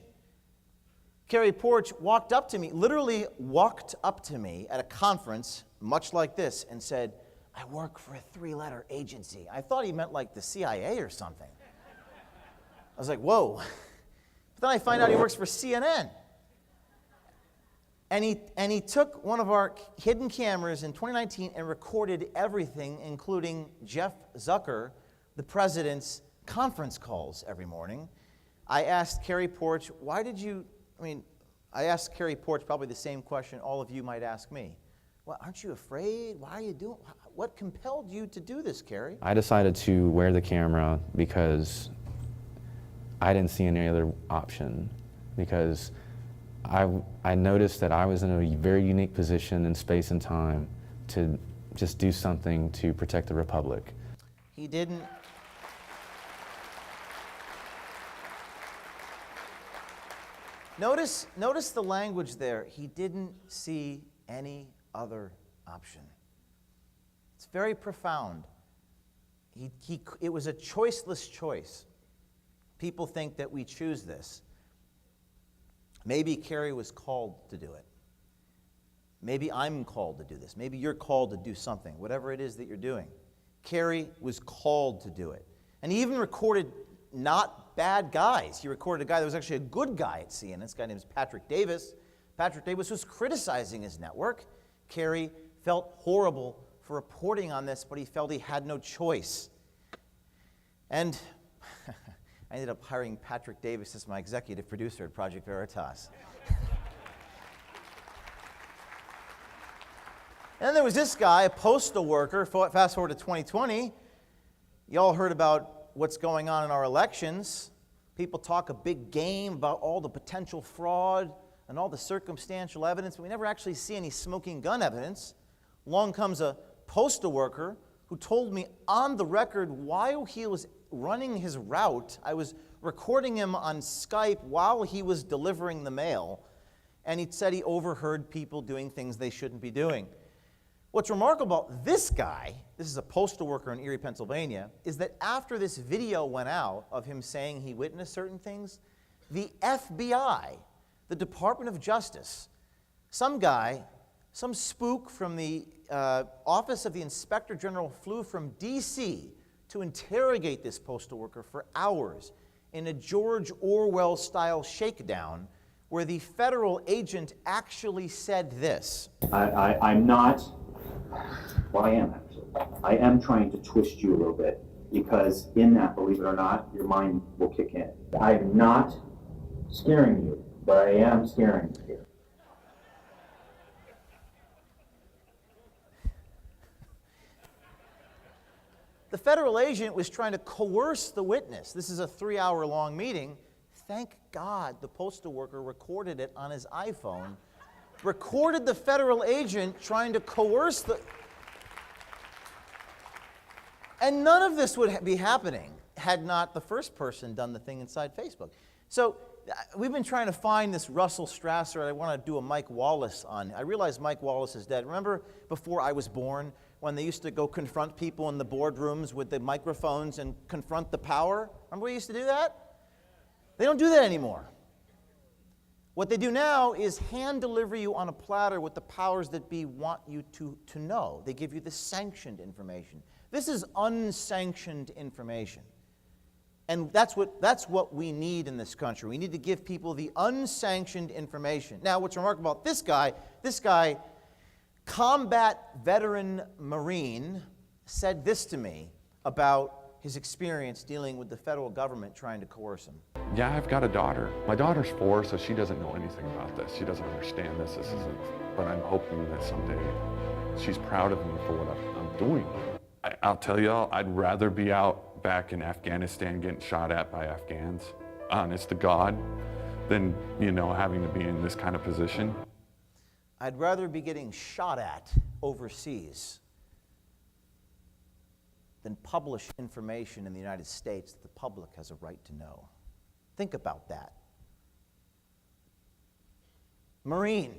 Carrie Porch walked up to me, literally walked up to me at a conference, much like this, and said, "I work for a 3-letter agency." I thought he meant like the CIA or something. I was like, whoa. But then I find out he works for CNN. And he took one of our hidden cameras in 2019 and recorded everything, including Jeff Zucker, the president's conference calls every morning. I asked Carrie Porch, I asked Carrie Porch probably the same question all of you might ask me. Well, aren't you afraid? Why are you doing? What compelled you to do this, Kerry? I decided to wear the camera because I didn't see any other option, because I noticed that I was in a very unique position in space and time to just do something to protect the Republic. He didn't. Notice the language there. He didn't see any other option. It's very profound. It was a choiceless choice. People think that we choose this. Maybe Kerry was called to do it. Maybe I'm called to do this. Maybe you're called to do something, whatever it is that you're doing. Kerry was called to do it. And he even recorded not bad guys. He recorded a guy that was actually a good guy at CNN. This guy named Patrick Davis. Patrick Davis was criticizing his network. Kerry felt horrible for reporting on this, but he felt he had no choice. And I ended up hiring Patrick Davis as my executive producer at Project Veritas. And then there was this guy, a postal worker. Fast forward to 2020. You all heard about what's going on in our elections. People talk a big game about all the potential fraud and all the circumstantial evidence, but we never actually see any smoking gun evidence. Along comes a postal worker who told me on the record while he was running his route, I was recording him on Skype while he was delivering the mail, and he said he overheard people doing things they shouldn't be doing. What's remarkable about this guy, this is a postal worker in Erie, Pennsylvania, is that after this video went out of him saying he witnessed certain things, the FBI, the Department of Justice, some guy, some spook from the Office of the Inspector General flew from D.C. to interrogate this postal worker for hours in a George Orwell-style shakedown where the federal agent actually said this. I'm not, well, I am actually. I am trying to twist you a little bit, because in that, believe it or not, your mind will kick in. I am not scaring you, but I am scaring you. The federal agent was trying to coerce the witness. This is a 3-hour-long meeting. Thank God the postal worker recorded it on his iPhone, recorded the federal agent trying to coerce the... And none of this would be happening had not the first person done the thing inside Facebook. So we've been trying to find this Russell Strasser. I want to do a Mike Wallace on. I realize Mike Wallace is dead. Remember before I was born, when they used to go confront people in the boardrooms with the microphones and confront the power? Remember we used to do that? They don't do that anymore. What they do now is hand deliver you on a platter what the powers that be want you to know. They give you the sanctioned information. This is unsanctioned information. And that's what we need in this country. We need to give people the unsanctioned information. Now, what's remarkable about this guy, combat veteran Marine, said this to me about his experience dealing with the federal government trying to coerce him. Yeah, I've got a daughter. My daughter's 4, so she doesn't know anything about this. She doesn't understand this. But I'm hoping that someday she's proud of me for what I'm doing. I'll tell y'all, I'd rather be out back in Afghanistan getting shot at by Afghans, honest to God, than, having to be in this kind of position. I'd rather be getting shot at overseas than publish information in the United States that the public has a right to know. Think about that. Marine.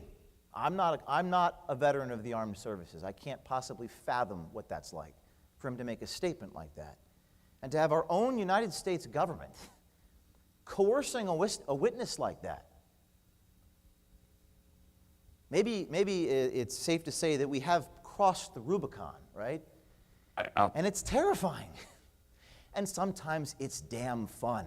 I'm not a veteran of the armed services. I can't possibly fathom what that's like for him to make a statement like that. And to have our own United States government coercing a witness like that. Maybe it's safe to say that we have crossed the Rubicon, right? And it's terrifying. And sometimes it's damn fun.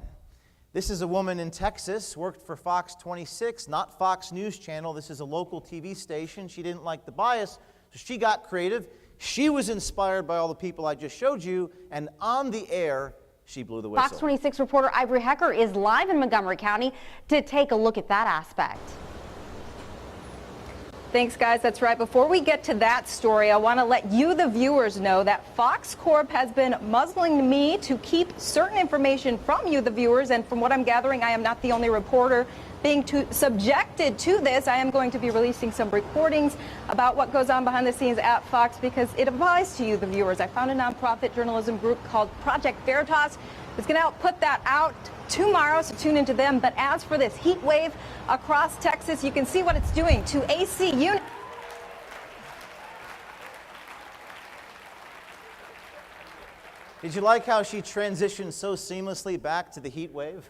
This is a woman in Texas, worked for Fox 26, not Fox News Channel. This is a local TV station. She didn't like the bias, so she got creative. She was inspired by all the people I just showed you, and on the air, she blew the whistle. Fox 26 reporter Ivory Hecker is live in Montgomery County to take a look at that aspect. Thanks, guys. That's right. Before we get to that story, I want to let you, the viewers, know that Fox Corp has been muzzling me to keep certain information from you, the viewers. And from what I'm gathering, I am not the only reporter being subjected to this. I am going to be releasing some recordings about what goes on behind the scenes at Fox because it applies to you, the viewers. I found a nonprofit journalism group called Project Veritas. It's going to help put that out tomorrow, so tune into them. But as for this heat wave across Texas, you can see what it's doing to AC units. Did you like how she transitioned so seamlessly back to the heat wave?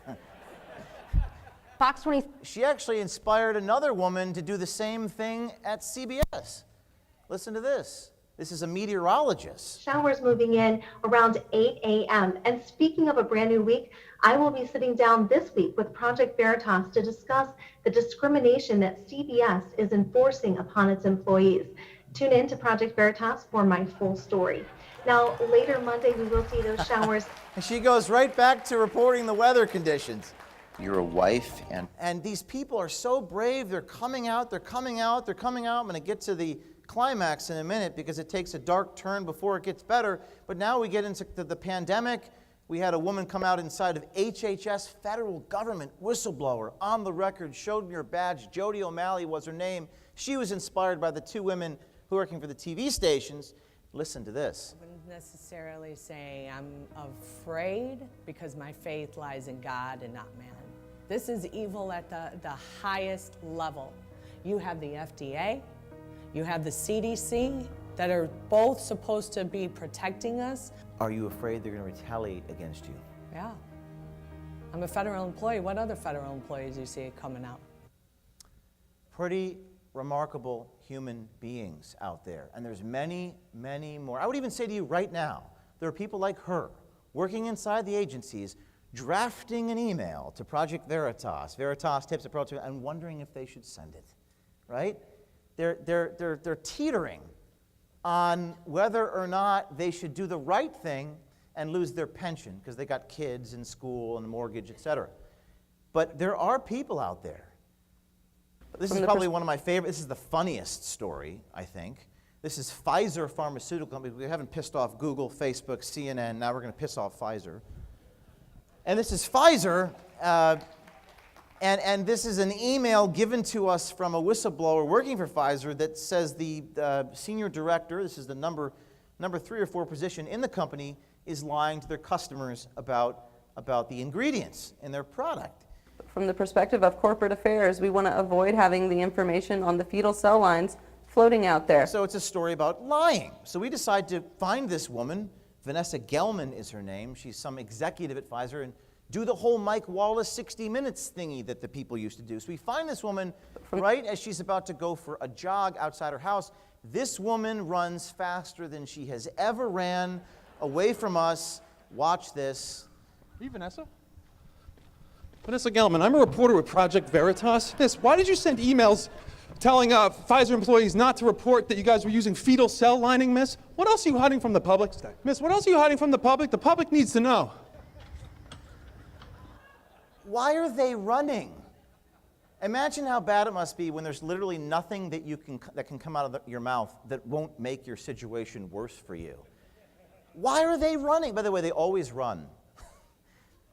Fox 20. She actually inspired another woman to do the same thing at CBS. Listen to this. This is a meteorologist. Showers moving in around 8 a.m. And speaking of a brand new week, I will be sitting down this week with Project Veritas to discuss the discrimination that CBS is enforcing upon its employees. Tune in to Project Veritas for my full story. Now, later Monday, we will see those showers. And she goes right back to reporting the weather conditions. You're a wife, And these people are so brave. They're coming out, they're coming out, they're coming out. I'm going to get to the climax in a minute because it takes a dark turn before it gets better. But now we get into the pandemic. We had a woman come out inside of HHS, federal government whistleblower, on the record, showed me her badge. Jody O'Malley was her name. She was inspired by the two women who are working for the TV stations. Listen to this. I wouldn't necessarily say I'm afraid because my faith lies in God and not man. This is evil at the highest level. You have the FDA, you have the CDC that are both supposed to be protecting us. Are you afraid they're going to retaliate against you? Yeah. I'm a federal employee. What other federal employees do you see coming out? Pretty remarkable human beings out there. And there's many, many more. I would even say to you right now, there are people like her working inside the agencies drafting an email to Project Veritas, Veritas tips approach, and wondering if they should send it, right? They're teetering on whether or not they should do the right thing and lose their pension because they got kids in school and a mortgage, etc. But there are people out there. This is probably one of my favorite. This is the funniest story, I think. This is Pfizer Pharmaceutical Company. We haven't pissed off Google, Facebook, CNN. Now we're going to piss off Pfizer. And this is Pfizer, and this is an email given to us from a whistleblower working for Pfizer that says the senior director, this is the number 3 or 4 position in the company, is lying to their customers about the ingredients in their product. From the perspective of corporate affairs, we want to avoid having the information on the fetal cell lines floating out there. So it's a story about lying. So we decide to find this woman. Vanessa Gelman is her name. She's some executive at Pfizer, and do the whole Mike Wallace 60 Minutes thingy that the people used to do. So we find this woman right as she's about to go for a jog outside her house. This woman runs faster than she has ever ran away from us. Watch this. Are you Vanessa? Vanessa Gelman, I'm a reporter with Project Veritas. Miss, why did you send emails telling Pfizer employees not to report that you guys were using fetal cell lining, miss? What else are you hiding from the public? Miss, what else are you hiding from the public? The public needs to know. Why are they running? Imagine how bad it must be when there's literally nothing that that can come out of your mouth that won't make your situation worse for you. Why are they running? By the way, they always run.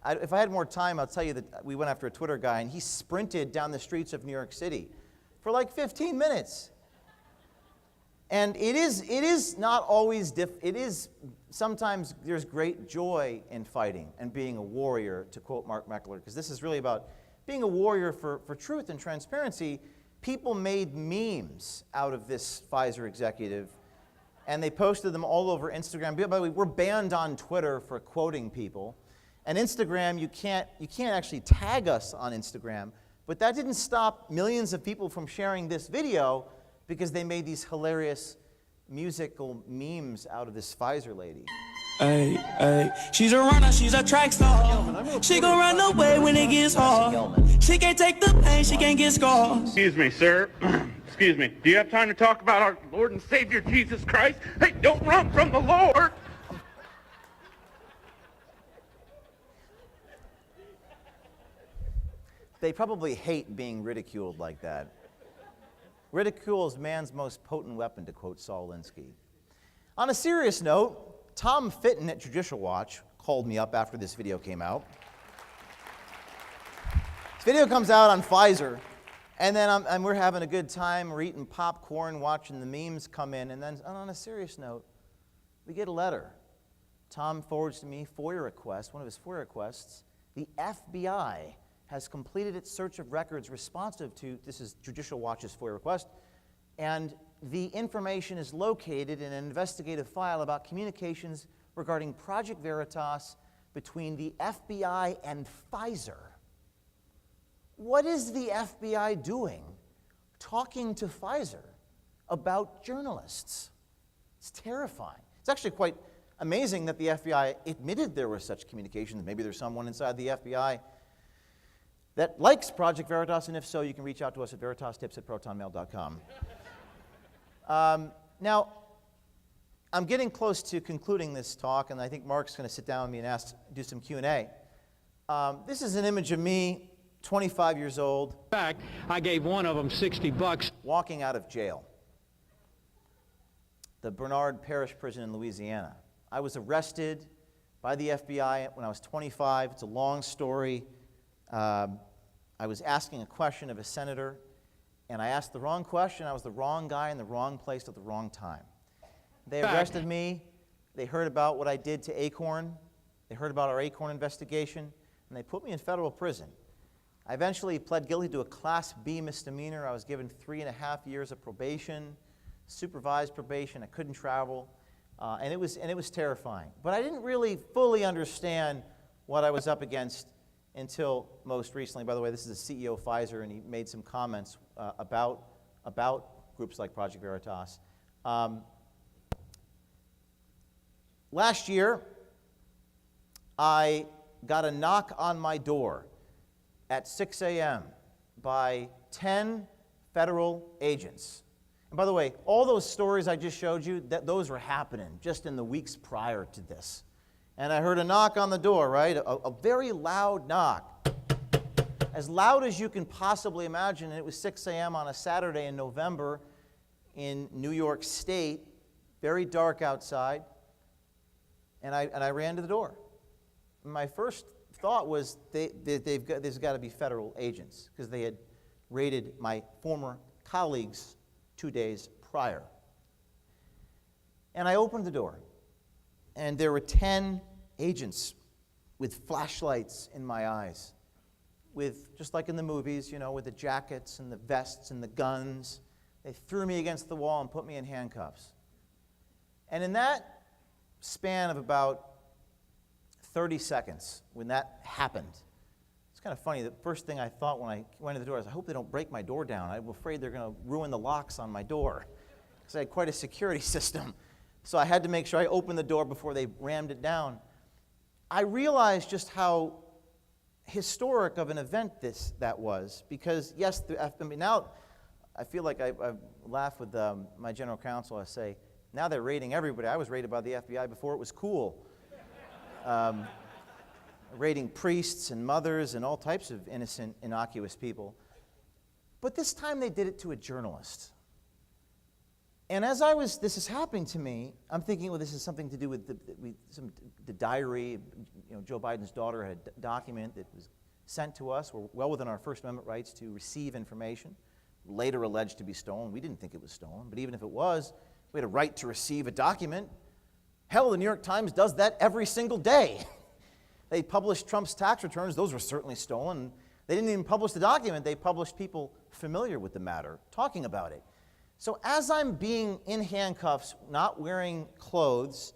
If I had more time, I'll tell you that we went after a Twitter guy, and he sprinted down the streets of New York City for like 15 minutes. And it is not always, it is, sometimes there's great joy in fighting and being a warrior, to quote Mark Meckler, because this is really about being a warrior for truth and transparency. People made memes out of this Pfizer executive, and they posted them all over Instagram. By the way, we're banned on Twitter for quoting people. And Instagram, you can't actually tag us on Instagram, but that didn't stop millions of people from sharing this video because they made these hilarious musical memes out of this Pfizer lady. Ay, ay. She's a runner, she's a track star. She gon' run away when it gets hard. She can't take the pain, she can't get scars. Excuse me, sir. Excuse me. Do you have time to talk about our Lord and Savior Jesus Christ? Hey, don't run from the Lord. They probably hate being ridiculed like that. Ridicule is man's most potent weapon, to quote Saul Alinsky. On a serious note, Tom Fitton at Judicial Watch called me up after this video came out. This video comes out on Pfizer, and then we're having a good time. We're eating popcorn, watching the memes come in, and then on a serious note, we get a letter. Tom forwards to me FOIA request, one of his FOIA requests. The FBI has completed its search of records responsive to, this is Judicial Watch's FOIA request, and the information is located in an investigative file about communications regarding Project Veritas between the FBI and Pfizer. What is the FBI doing talking to Pfizer about journalists? It's terrifying. It's actually quite amazing that the FBI admitted there were such communications. Maybe there's someone inside the FBI that likes Project Veritas, and if so, you can reach out to us at veritastips@protonmail.com. Now, I'm getting close to concluding this talk, and I think Mark's going to sit down with me and do some Q&A. This is an image of me, 25 years old. In fact, I gave one of them $60. Walking out of jail. The Bernard Parish Prison in Louisiana. I was arrested by the FBI when I was 25. It's a long story. I was asking a question of a senator, and I asked the wrong question. I was the wrong guy in the wrong place at the wrong time. They arrested me. They heard about what I did to Acorn. They heard about our Acorn investigation, and they put me in federal prison. I eventually pled guilty to a Class B misdemeanor. I was given 3.5 years of probation, supervised probation. I couldn't travel, and it was terrifying. But I didn't really fully understand what I was up against until most recently. By the way, this is the CEO of Pfizer, and he made some comments about groups like Project Veritas. Last year, I got a knock on my door at 6 a.m. by 10 federal agents. And by the way, all those stories I just showed you, those were happening just in the weeks prior to this. And I heard a knock on the door, right? A very loud knock. As loud as you can possibly imagine. And it was 6 a.m. on a Saturday in November in New York State. Very dark outside. And I ran to the door. My first thought was there's got to be federal agents, because they had raided my former colleagues 2 days prior. And I opened the door, and there were 10 agents with flashlights in my eyes, with, just like in the movies, you know, with the jackets and the vests and the guns. They threw me against the wall and put me in handcuffs. And in that span of about 30 seconds, when that happened, it's kind of funny. The first thing I thought when I went to the door is, I hope they don't break my door down. I'm afraid they're going to ruin the locks on my door, because I had quite a security system. So I had to make sure I opened the door before they rammed it down. I realized just how historic of an event that was, because yes, now I feel like I laugh with my general counsel. I say, now they're raiding everybody. I was raided by the FBI before it was cool. Raiding priests and mothers and all types of innocent, innocuous people. But this time they did it to a journalist. And as this is happening to me, I'm thinking, well, this is something to do with the diary. You know, Joe Biden's daughter had a document that was sent to us. We're well within our First Amendment rights to receive information, later alleged to be stolen. We didn't think it was stolen, but even if it was, we had a right to receive a document. Hell, the New York Times does that every single day. They published Trump's tax returns. Those were certainly stolen. They didn't even publish the document. They published people familiar with the matter talking about it. So as I'm being in handcuffs, not wearing clothes,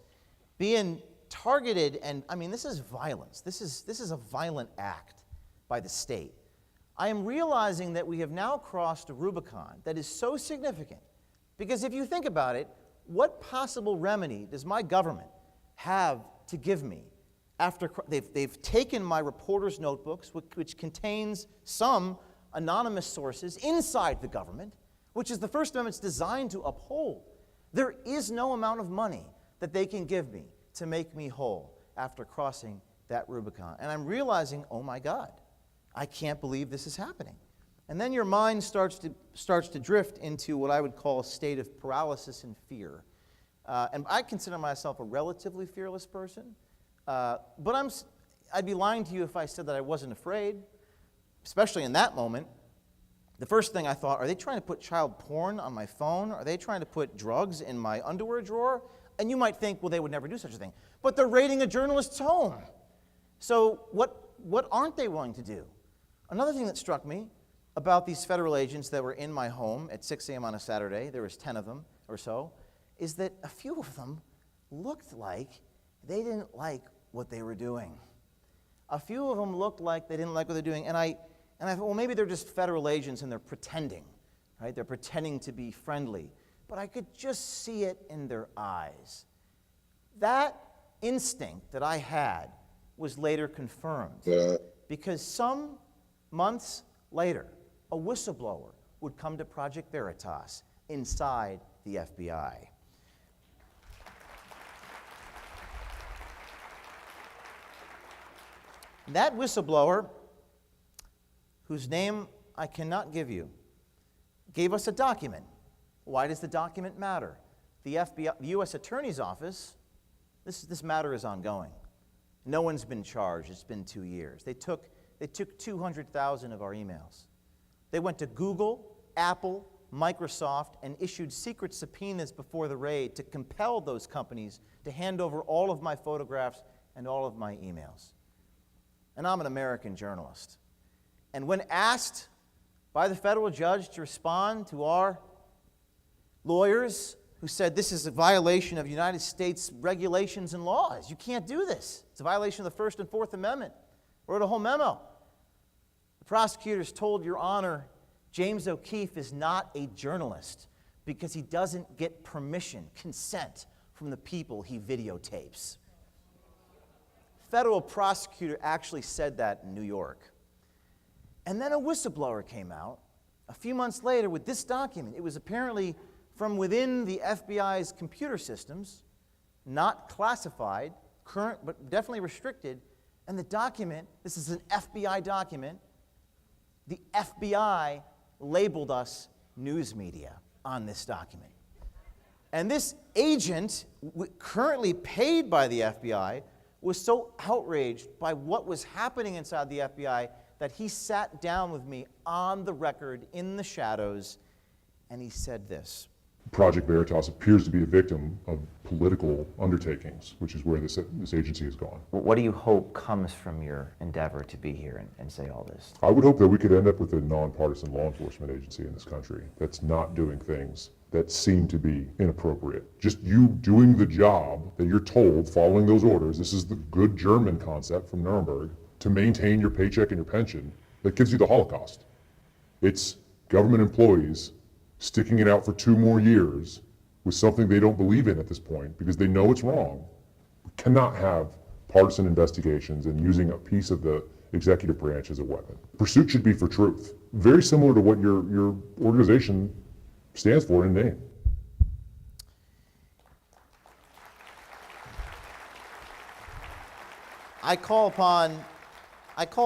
being targeted, and I mean, this is violence. This is a violent act by the state. I am realizing that we have now crossed a Rubicon that is so significant, because if you think about it, what possible remedy does my government have to give me after they've taken my reporter's notebooks, which contains some anonymous sources inside the government, which is the First Amendment's designed to uphold. There is no amount of money that they can give me to make me whole after crossing that Rubicon. And I'm realizing, oh my God, I can't believe this is happening. And then your mind starts to drift into what I would call a state of paralysis and fear. And I consider myself a relatively fearless person, but I'd be lying to you if I said that I wasn't afraid, especially in that moment. The first thing I thought, are they trying to put child porn on my phone? Are they trying to put drugs in my underwear drawer? And you might think, well, they would never do such a thing. But they're raiding a journalist's home. So what aren't they willing to do? Another thing that struck me about these federal agents that were in my home at 6 a.m. on a Saturday, there was 10 of them or so, is that a few of them looked like they didn't like what they were doing. A few of them looked like they didn't like what they're doing, and I thought, well, maybe they're just federal agents and they're pretending, right? They're pretending to be friendly. But I could just see it in their eyes. That instinct that I had was later confirmed. Because some months later, a whistleblower would come to Project Veritas inside the FBI. That whistleblower, whose name I cannot give you, gave us a document. Why does the document matter? The FBI, the U.S. Attorney's Office, this matter is ongoing. No one's been charged. It's been 2 years. They took 200,000 of our emails. They went to Google, Apple, Microsoft, and issued secret subpoenas before the raid to compel those companies to hand over all of my photographs and all of my emails. And I'm an American journalist. And when asked by the federal judge to respond to our lawyers who said this is a violation of United States regulations and laws, you can't do this. It's a violation of the First and Fourth Amendment. Wrote a whole memo. The prosecutors told Your Honor, James O'Keefe is not a journalist because he doesn't get permission, consent from the people he videotapes. Federal prosecutor actually said that in New York. And then a whistleblower came out a few months later with this document. It was apparently from within the FBI's computer systems, not classified, current, but definitely restricted. And the document, this is an FBI document, the FBI labeled us news media on this document. And this agent, currently paid by the FBI, was so outraged by what was happening inside the FBI that he sat down with me on the record in the shadows, and he said this. Project Veritas appears to be a victim of political undertakings, which is where this agency has gone. What do you hope comes from your endeavor to be here and say all this? I would hope that we could end up with a nonpartisan law enforcement agency in this country that's not doing things that seem to be inappropriate. Just you doing the job that you're told, following those orders. This is the good German concept from Nuremberg, to maintain your paycheck and your pension that gives you the Holocaust. It's government employees sticking it out for 2 more years with something they don't believe in at this point because they know it's wrong. We cannot have partisan investigations and using a piece of the executive branch as a weapon. Pursuit should be for truth, very similar to what your organization stands for in name. I call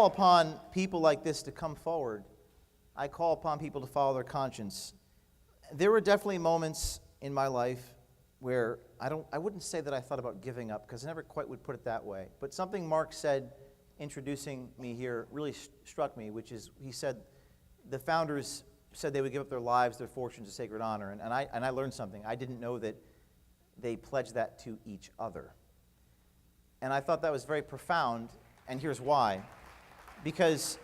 upon people like this to come forward. I call upon people to follow their conscience. There were definitely moments in my life where I wouldn't say that I thought about giving up because I never quite would put it that way. But something Mark said introducing me here really struck me, which is he said the founders said they would give up their lives, their fortunes to sacred honor. And I learned something. I didn't know that they pledged that to each other. And I thought that was very profound, and here's why. Because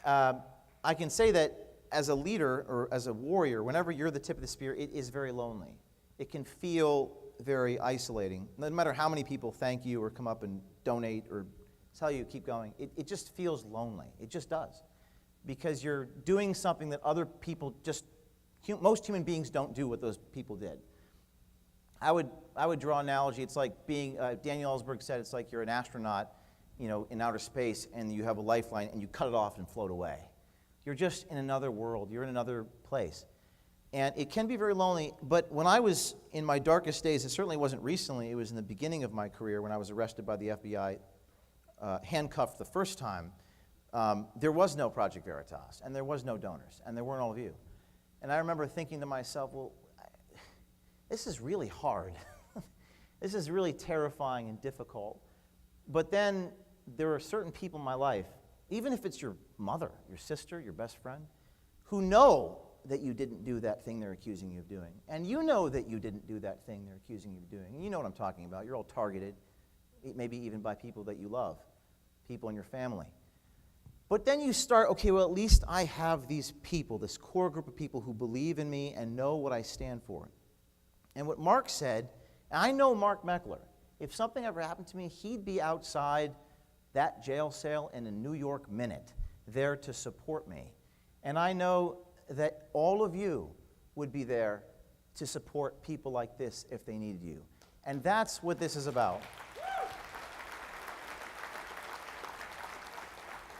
I can say that as a leader or as a warrior, whenever you're the tip of the spear, it is very lonely. It can feel very isolating. No matter how many people thank you or come up and donate or tell you keep going, it just feels lonely. It just does. Because you're doing something that other people most human beings don't do what those people did. I would draw an analogy. It's like being, Daniel Ellsberg said, it's like you're an astronaut, in outer space, and you have a lifeline, and you cut it off and float away. You're just in another world. You're in another place. And it can be very lonely, but when I was in my darkest days, it certainly wasn't recently, it was in the beginning of my career when I was arrested by the FBI, handcuffed the first time. there was no Project Veritas, and there was no donors, and there weren't all of you. And I remember thinking to myself, well, this is really hard. This is really terrifying and difficult. But then there are certain people in my life, even if it's your mother, your sister, your best friend, who know that you didn't do that thing they're accusing you of doing. And you know that you didn't do that thing they're accusing you of doing. And you know what I'm talking about. You're all targeted, maybe even by people that you love, people in your family. But then you start, okay, well, at least I have these people, this core group of people who believe in me and know what I stand for. And what Mark said, and I know Mark Meckler, if something ever happened to me, he'd be outside that jail cell in a New York minute, there to support me. And I know that all of you would be there to support people like this if they needed you. And that's what this is about.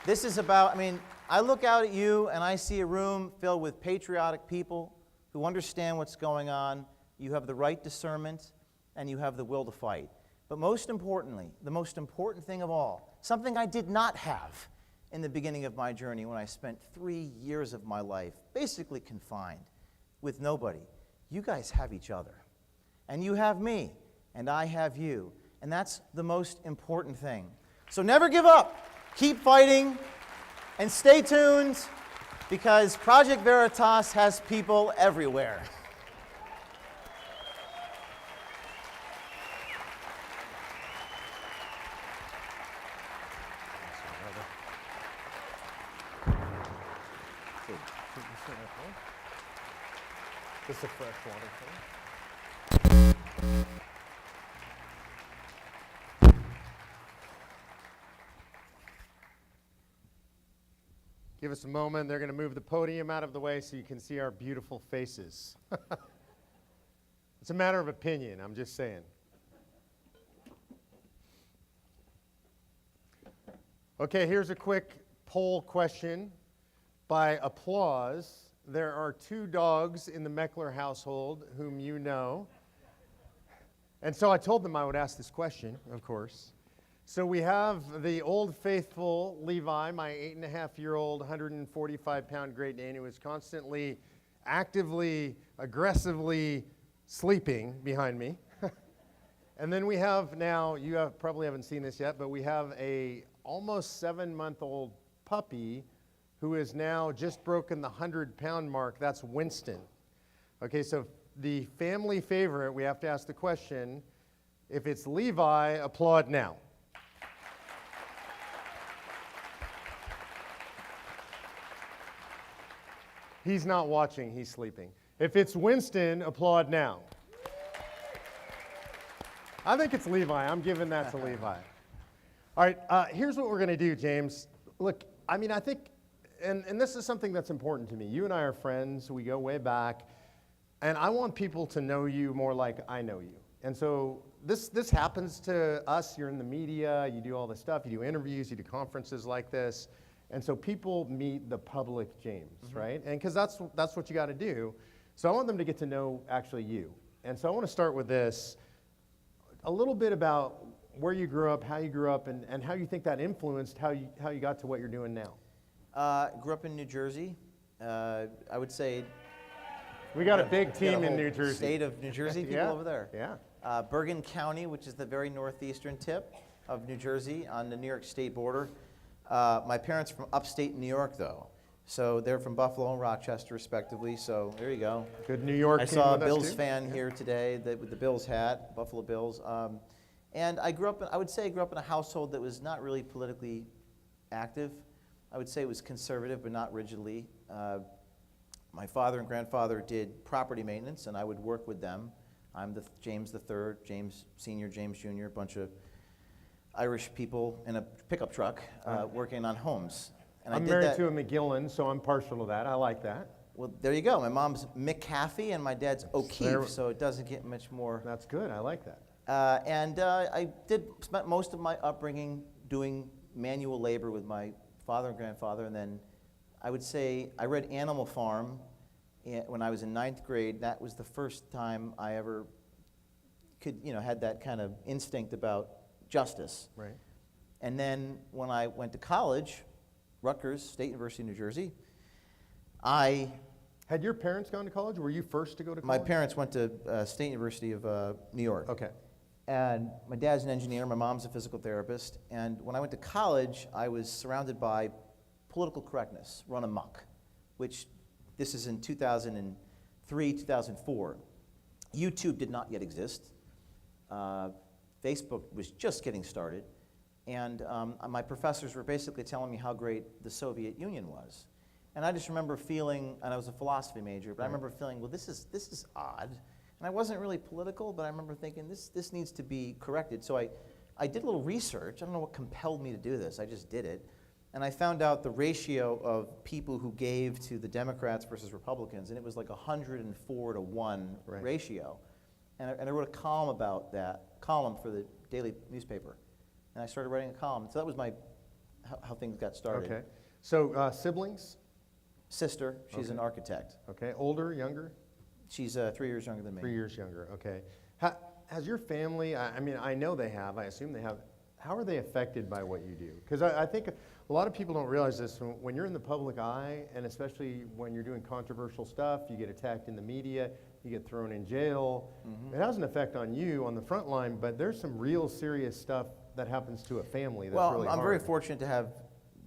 This is about, I mean, I look out at you and I see a room filled with patriotic people who understand what's going on. You have the right discernment and you have the will to fight. But most importantly, the most important thing of all, something I did not have in the beginning of my journey when I spent 3 years of my life basically confined with nobody. You guys have each other. And you have me, and I have you. And that's the most important thing. So never give up. Keep fighting, and stay tuned, because Project Veritas has people everywhere. This is a fresh water thing. Give us a moment. They're going to move the podium out of the way so you can see our beautiful faces. It's a matter of opinion, I'm just saying. Okay, here's a quick poll question. By applause, there are 2 dogs in the Meckler household whom you know. And so I told them I would ask this question, of course. So we have the old faithful Levi, my 8.5-year-old, 145-pound Great Dane, who is constantly, actively, aggressively sleeping behind me. And then we have now, you probably haven't seen this yet, but we have a almost 7-month-old puppy who has now just broken the 100-pound mark. That's Winston. Okay, so the family favorite, we have to ask the question, if it's Levi, applaud now. He's not watching, he's sleeping. If it's Winston, applaud now. I think it's Levi. I'm giving that to Levi. All right, here's what we're going to do, James. Look, I mean, I think, and this is something that's important to me. You and I are friends. We go way back. And I want people to know you more like I know you. And so this happens to us. You're in the media. You do all this stuff. You do interviews. You do conferences like this. And so people meet the public James, right? And because that's what you got to do. So I want them to get to know actually you. And so I want to start with this, a little bit about where you grew up, how you grew up, and how you think that influenced how you got to what you're doing now. Grew up in New Jersey. I would say we got a big team in New Jersey. State of New Jersey, people Yeah. over there. Yeah. Bergen County, which is the very northeastern tip of New Jersey on the New York State border. My parents from upstate New York, though. So they're from Buffalo and Rochester, respectively. So there you go. Good New York I team saw a with us, Bills too. fan here today with the Bills hat, Buffalo Bills. And I grew up in, I would say I grew up in a household that was not really politically active. I would say it was conservative, but not rigidly. My father and grandfather did property maintenance, and I would work with them. I'm the James III, James Sr., James Jr., a bunch of Irish people in a pickup truck working on homes. And I'm I did married that. to a McGillen, so I'm partial to that. I like that. Well, there you go. My mom's McCaffey and my dad's O'Keefe, so it doesn't get much more. That's good. I like that. I spent most of my upbringing doing manual labor with my father and grandfather, and then I would say I read Animal Farm when I was in 9th grade. That was the first time I ever had that kind of instinct about justice. Right. And then when I went to college, Rutgers State University, New Jersey. Had your parents gone to college? Were you first to go to My college? parents went to State University of New York. Okay. And my dad's an engineer, my mom's a physical therapist. And when I went to college, I was surrounded by political correctness, run amok, which this is in 2003, 2004. YouTube did not yet exist. Facebook was just getting started. And my professors were basically telling me how great the Soviet Union was. And I just remember feeling, and I was a philosophy major, but I remember feeling, well, this is odd. And I wasn't really political, but I remember thinking, this needs to be corrected. So I did a little research. I don't know what compelled me to do this. I just did it. And I found out the ratio of people who gave to the Democrats versus Republicans, and it was like 104 to 1 ratio. And I wrote a column about that, for the daily newspaper. And I started writing a column. So that was how things got started. Okay. So siblings? Sister, she's an architect. Okay, older, younger? She's 3 years younger than me. 3 years younger, okay. Has your family, I mean, I know they have, I assume they have, how are they affected by what you do? Because I think a lot of people don't realize this. When you're in the public eye, and especially when you're doing controversial stuff, you get attacked in the media, you get thrown in jail. It has an effect on you on the front line, but there's some real serious stuff that happens to a family that's really hard. I'm very fortunate to have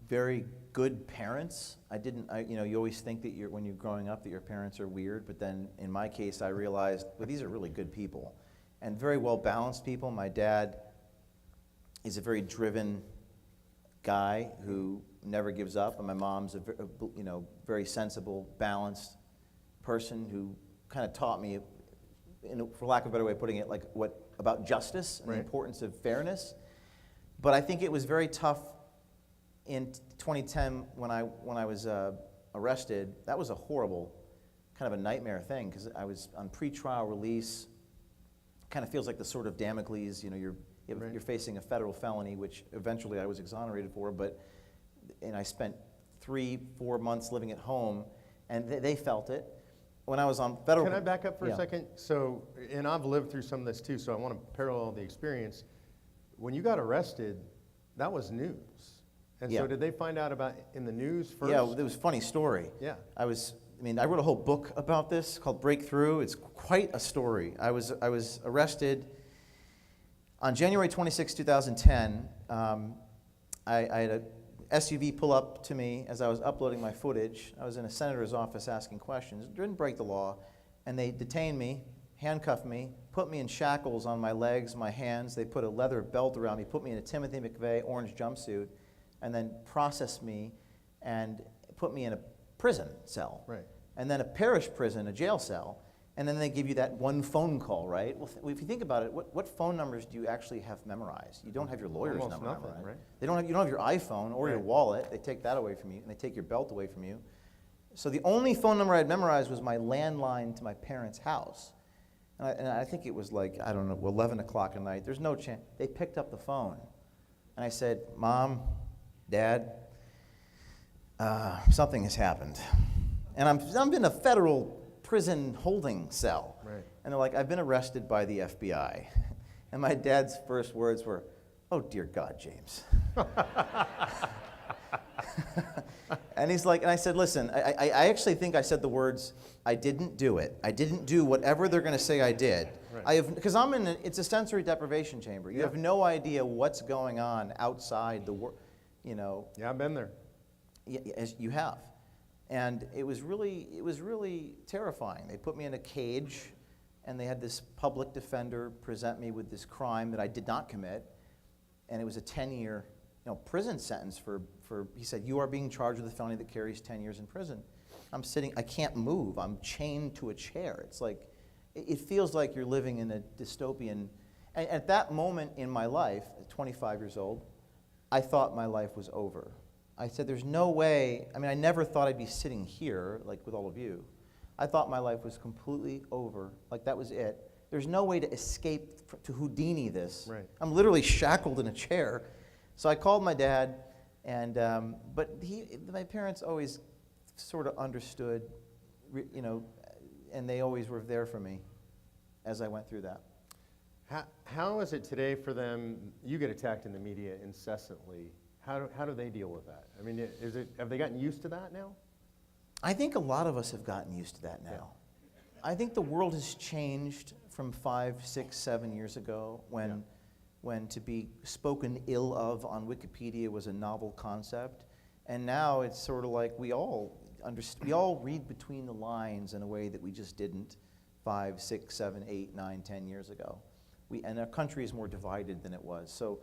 very good parents. You always think that when you're growing up that your parents are weird, but then in my case I realized, well, these are really good people and very well balanced people. My dad is a very driven guy who never gives up, and my mom's a very sensible, balanced person who kind of taught me, for lack of a better way of putting it, like about justice and the importance of fairness. But I think it was very tough in 2010 when I was arrested. That was a horrible, kind of a nightmare thing, because I was on pretrial release. Kind of feels like the sword of Damocles. You're facing a federal felony, which eventually I was exonerated for. And I spent 3-4 months living at home, and they felt it. When I was on federal. Can I back up for a second? So, and I've lived through some of this too, so I want to parallel the experience. When you got arrested, that was news. And so did they find out about in the news first? Yeah, it was a funny story. Yeah. I wrote a whole book about this called Breakthrough. It's quite a story. I was arrested on January 26, 2010. I had a SUV pull up to me as I was uploading my footage. I was in a senator's office asking questions. Didn't break the law. And they detained me, handcuffed me, put me in shackles on my legs, my hands. They put a leather belt around me, put me in a Timothy McVeigh orange jumpsuit, and then processed me and put me in a prison cell. Right. And then a parish prison, a jail cell. And then they give you that one phone call, right? Well, if you think about it, what phone numbers do you actually have memorized? You don't have your lawyer's Almost number nothing, memorized. right? You don't have your iPhone or your wallet. They take that away from you, and they take your belt away from you. So the only phone number I had memorized was my landline to my parents' house. And I think it was like, 11 o'clock at night. There's no chance. They picked up the phone. And I said, Mom, Dad, something has happened. And I'm in a federal prison holding cell. Right. And they're like, I've been arrested by the FBI. And my dad's first words were, oh, dear God, James. And he's like, and I said, listen, I actually think I said the words, I didn't do it. I didn't do whatever they're going to say I did. Right. Because it's a sensory deprivation chamber. You have no idea what's going on outside the world, Yeah, I've been there. As you have. And it was really terrifying. They put me in a cage, and they had this public defender present me with this crime that I did not commit, and it was a 10-year prison sentence for, he said, you are being charged with a felony that carries 10 years in prison. I'm sitting, I can't move. I'm chained to a chair. It's like, it feels like you're living in a dystopian, and at that moment in my life, at 25 years old, I thought my life was over. I said, there's no way, I never thought I'd be sitting here, like with all of you. I thought my life was completely over, like that was it. There's no way to escape to Houdini this. Right. I'm literally shackled in a chair. So I called my dad, and but my parents always sort of understood, and they always were there for me as I went through that. How is it today for them? You get attacked in the media incessantly. How do they deal with that? I mean, have they gotten used to that now? I think a lot of us have gotten used to that now. I think the world has changed from 5, 6, 7 years ago when to be spoken ill of on Wikipedia was a novel concept. And now it's sort of like we all read between the lines in a way that we just didn't 5, 6, 7, 8, 9, 10 years ago. And our country is more divided than it was. So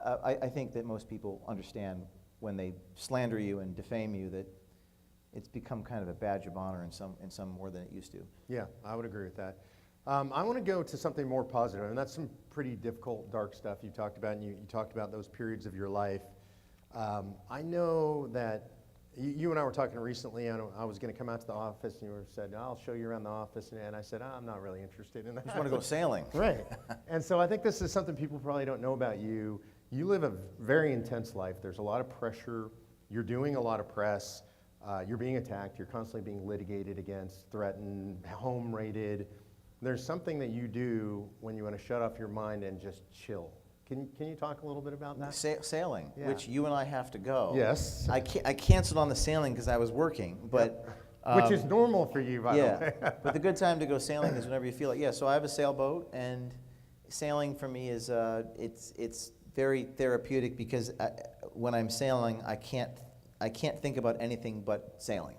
I think that most people understand when they slander you and defame you that it's become kind of a badge of honor in some more than it used to. Yeah, I would agree with that. I want to go to something more positive, and that's some pretty difficult, dark stuff you talked about, and you talked about those periods of your life. I know that you and I were talking recently, and I was going to come out to the office, and you said, I'll show you around the office, and I said, I'm not really interested in that. I just want to go sailing. Right. And so I think this is something people probably don't know about you. You live a very intense life. There's a lot of pressure. You're doing a lot of press. You're being attacked. You're constantly being litigated against, threatened, home raided. There's something that you do when you want to shut off your mind and just chill. Can you talk a little bit about that? Sailing, Yeah. which you and I have to go. Yes. I canceled on the sailing because I was working, but which is normal for you, by the way. But the good time to go sailing is whenever you feel it. Yeah. So I have a sailboat, and sailing for me is it's very therapeutic because when I'm sailing, I can't think about anything but sailing.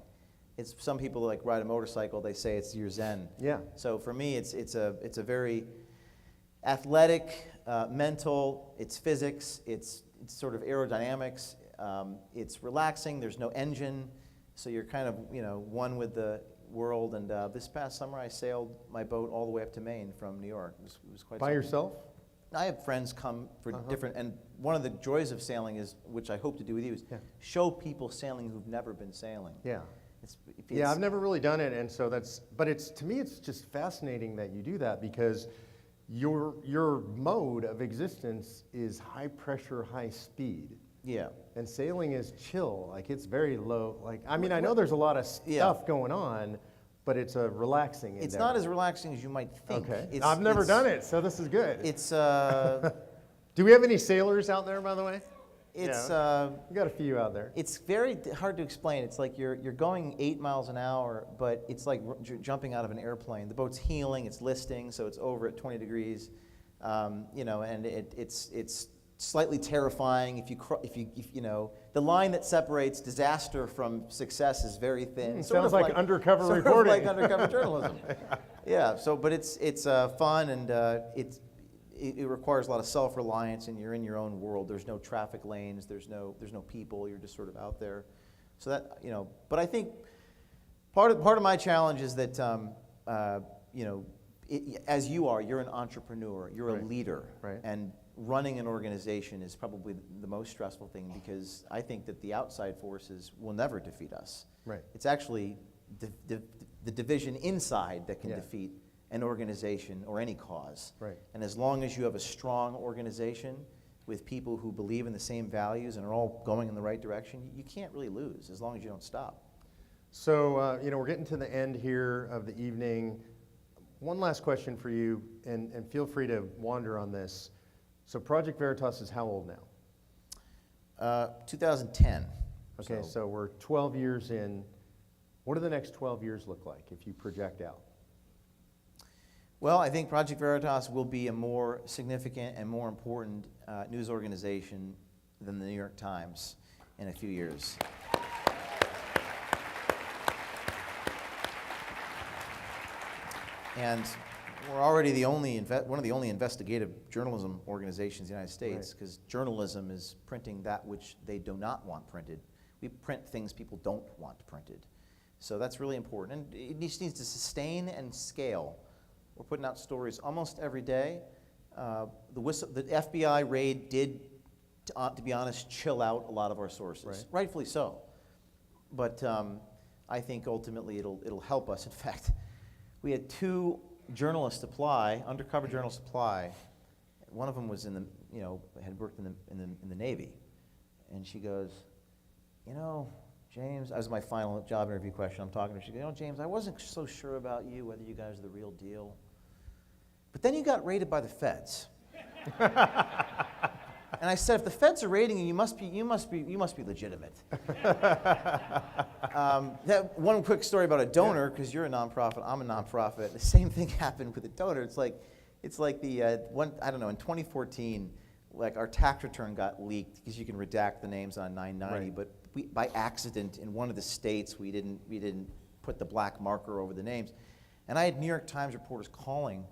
It's some people like ride a motorcycle. They say it's your zen. Yeah. So for me, it's a very athletic, mental. It's physics. It's sort of aerodynamics. It's relaxing. There's no engine, so you're kind of one with the world. And this past summer, I sailed my boat all the way up to Maine from New York. It was quite by something. yourself? I have friends come for different, and one of the joys of sailing is, which I hope to do with you, is show people sailing who've never been sailing. Yeah. Yeah, I've never really done it, and so but to me, it's just fascinating that you do that because your mode of existence is high pressure, high speed. Yeah. And sailing is chill, like it's very low. Like, I mean, I know there's a lot of stuff going on, but it's a relaxing endeavor. It's not as relaxing as you might think. Okay. I've never done it, so this is good. It's Do we have any sailors out there, by the way? It's we got a few out there. It's very hard to explain. It's like you're going 8 miles an hour, but it's like jumping out of an airplane. The boat's heeling, it's listing, so it's over at 20 degrees, and it's slightly terrifying. If the line that separates disaster from success is very thin. Sounds like undercover reporting. Sort of like undercover journalism. Yeah. So, but it's fun, and it requires a lot of self-reliance, and you're in your own world. There's no traffic lanes. There's no people. You're just sort of out there. So that But I think part of my challenge is that as you're an entrepreneur. You're a leader. Right. And running an organization is probably the most stressful thing because I think that the outside forces will never defeat us. Right. It's actually the division inside that can defeat an organization or any cause. Right. And as long as you have a strong organization with people who believe in the same values and are all going in the right direction, you can't really lose as long as you don't stop. So, we're getting to the end here of the evening. One last question for you, and feel free to wander on this. So Project Veritas is how old now? 2010. Okay, so we're 12 years in. What do the next 12 years look like if you project out? Well, I think Project Veritas will be a more significant and more important news organization than the New York Times in a few years. And we're already one of the only investigative journalism organizations in the United States because journalism is printing that which they do not want printed. We print things people don't want printed. So that's really important. And it just needs to sustain and scale. We're putting out stories almost every day. The FBI raid did, to be honest, chill out a lot of our sources, rightfully so. But I think ultimately it'll help us. In fact, we had 2 journalists apply, undercover journalists apply. One of them was had worked in the Navy, and she goes, James, that was my final job interview question. I'm talking to her. She goes, James, I wasn't so sure about you, whether you guys are the real deal. But then you got raided by the feds. And I said, if the feds are raiding you, you must be legitimate. That one quick story about a donor, because you're a nonprofit, I'm a nonprofit. The same thing happened with a donor. It's like the one, I don't know, in 2014, like our tax return got leaked because you can redact the names on 990, Right. but by accident in one of the states we didn't put the black marker over the names, and I had New York Times reporters calling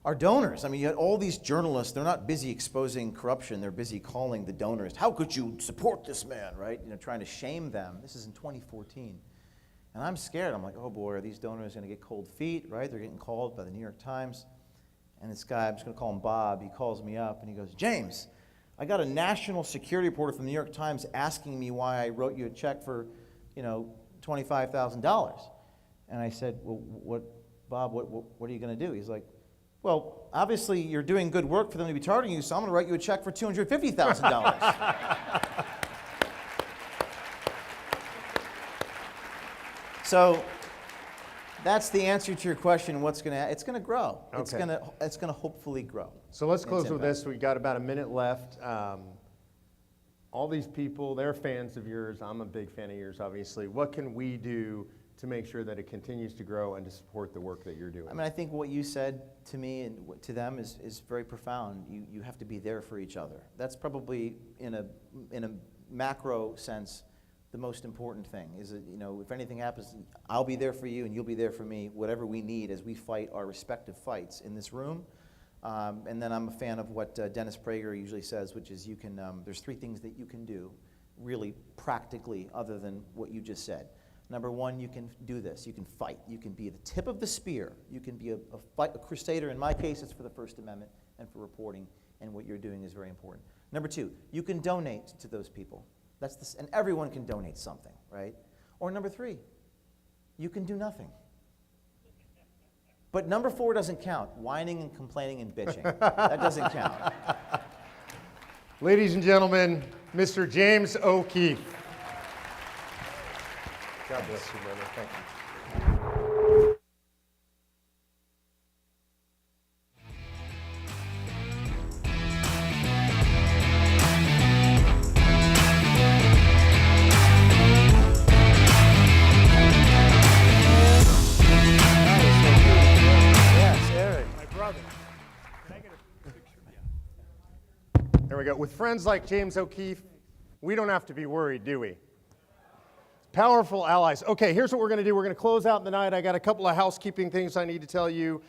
our donors. I mean, you had all these journalists, they're not busy exposing corruption, they're busy calling the donors. How could you support this man, right? You know, trying to shame them. This is in 2014. And I'm scared. I'm like, oh boy, are these donors going to get cold feet, right? They're getting called by the New York Times. And this guy, I'm just going to call him Bob, he calls me up and he goes, James, I got a national security reporter from the New York Times asking me why I wrote you a check for, $25,000. And I said, well, Bob, what are you going to do? He's like, well, obviously you're doing good work for them to be targeting you, so I'm going to write you a check for $250,000. So that's the answer to your question. It's going to grow. It's Okay. going to hopefully grow. So let's Its close with impact. this. We got about a minute left. All these people, they're fans of yours. I'm a big fan of yours, obviously. What can we do to make sure that it continues to grow and to support the work that you're doing? I mean, I think what you said to me and to them is very profound. You have to be there for each other. That's probably in a macro sense the most important thing. Is that, if anything happens, I'll be there for you and you'll be there for me. Whatever we need as we fight our respective fights in this room. And then I'm a fan of what Dennis Prager usually says, which is there's three things that you can do, really practically, other than what you just said. Number one, you can do this. You can fight. You can be the tip of the spear. You can be a crusader. In my case, it's for the First Amendment and for reporting, and what you're doing is very important. Number two, you can donate to those people. And everyone can donate something, right? Or number three, you can do nothing. But number four doesn't count. Whining and complaining and bitching. That doesn't count. Ladies and gentlemen, Mr. James O'Keefe. God bless you, brother. Thank you. Yes, Eric. My brother. Can I get a picture? There we go. With friends like James O'Keefe, we don't have to be worried, do we? Powerful allies. Okay, here's what we're going to do. We're going to close out the night. I got a couple of housekeeping things I need to tell you.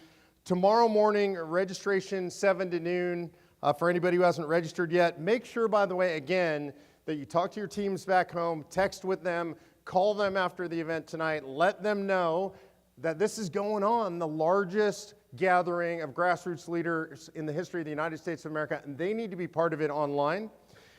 Tomorrow morning, registration 7 to noon for anybody who hasn't registered yet. Make sure, by the way, again, that you talk to your teams back home, text with them, call them after the event tonight. Let them know that this is going on, the largest gathering of grassroots leaders in the history of the United States of America, and they need to be part of it online.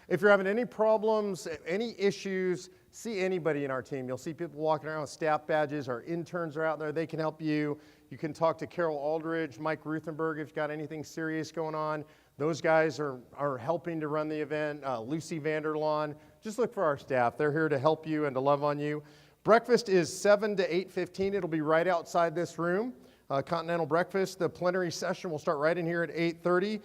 If you're having any problems, any issues, see anybody in our team. You'll see people walking around with staff badges. Our interns are out there. They can help you. You can talk to Carol Aldridge, Mike Ruthenberg if you've got anything serious going on. Those guys are helping to run the event. Lucy Vanderlaan. Just look for our staff. They're here to help you and to love on you. Breakfast is 7 to 8:15. It'll be right outside this room. Continental breakfast. The plenary session will start right in here at 8:30.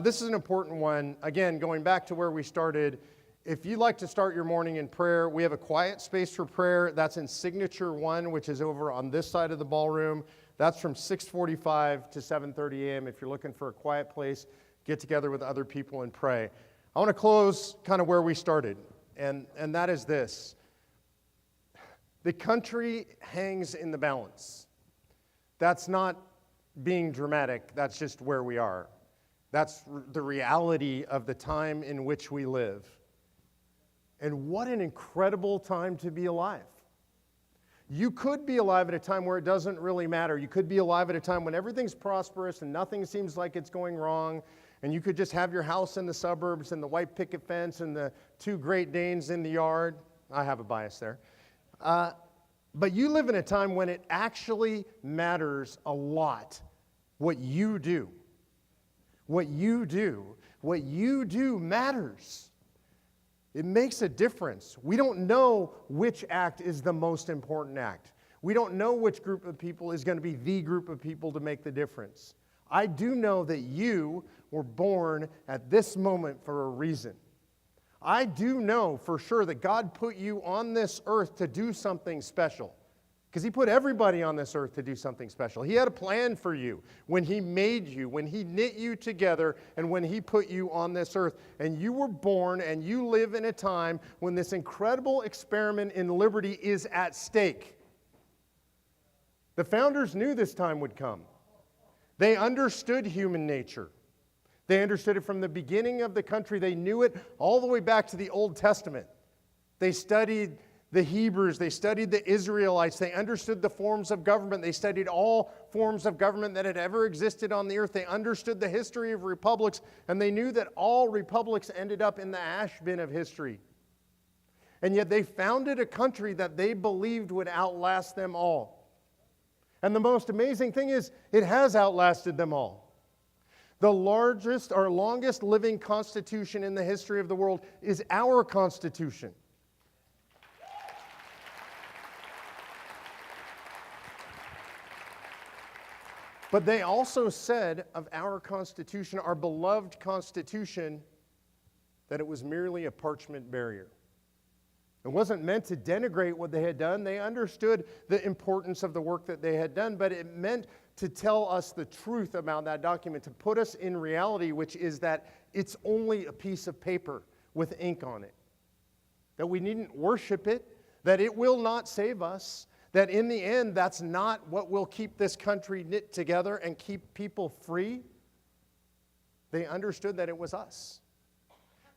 This is an important one. Again, going back to where we started, if you'd like to start your morning in prayer, we have a quiet space for prayer. That's in Signature 1, which is over on this side of the ballroom. That's from 6:45 to 7:30 a.m. If you're looking for a quiet place, get together with other people and pray. I want to close kind of where we started, and that is this. The country hangs in the balance. That's not being dramatic. That's just where we are. That's the reality of the time in which we live. And what an incredible time to be alive. You could be alive at a time where it doesn't really matter. You could be alive at a time when everything's prosperous and nothing seems like it's going wrong, and you could just have your house in the suburbs and the white picket fence and the 2 Great Danes in the yard. I have a bias there. But you live in a time when it actually matters a lot what you do. What you do matters. It makes a difference. We don't know which act is the most important act. We don't know which group of people is going to be the group of people to make the difference. I do know that you were born at this moment for a reason. I do know for sure that God put you on this earth to do something special. Because He put everybody on this earth to do something special. He had a plan for you when He made you, when He knit you together, and when He put you on this earth. And you were born, and you live in a time when this incredible experiment in liberty is at stake. The founders knew this time would come. They understood human nature. They understood it from the beginning of the country. They knew it all the way back to the Old Testament. They studied the Hebrews, they studied the Israelites, they understood the forms of government, they studied all forms of government that had ever existed on the earth, they understood the history of republics, and they knew that all republics ended up in the ash bin of history. And yet they founded a country that they believed would outlast them all. And the most amazing thing is, it has outlasted them all. The largest or longest living constitution in the history of the world is our Constitution. But they also said of our Constitution, our beloved Constitution, that it was merely a parchment barrier. It wasn't meant to denigrate what they had done. They understood the importance of the work that they had done, but it meant to tell us the truth about that document, to put us in reality, which is that it's only a piece of paper with ink on it. That we needn't worship it, that it will not save us, that in the end, that's not what will keep this country knit together and keep people free. They understood that it was us.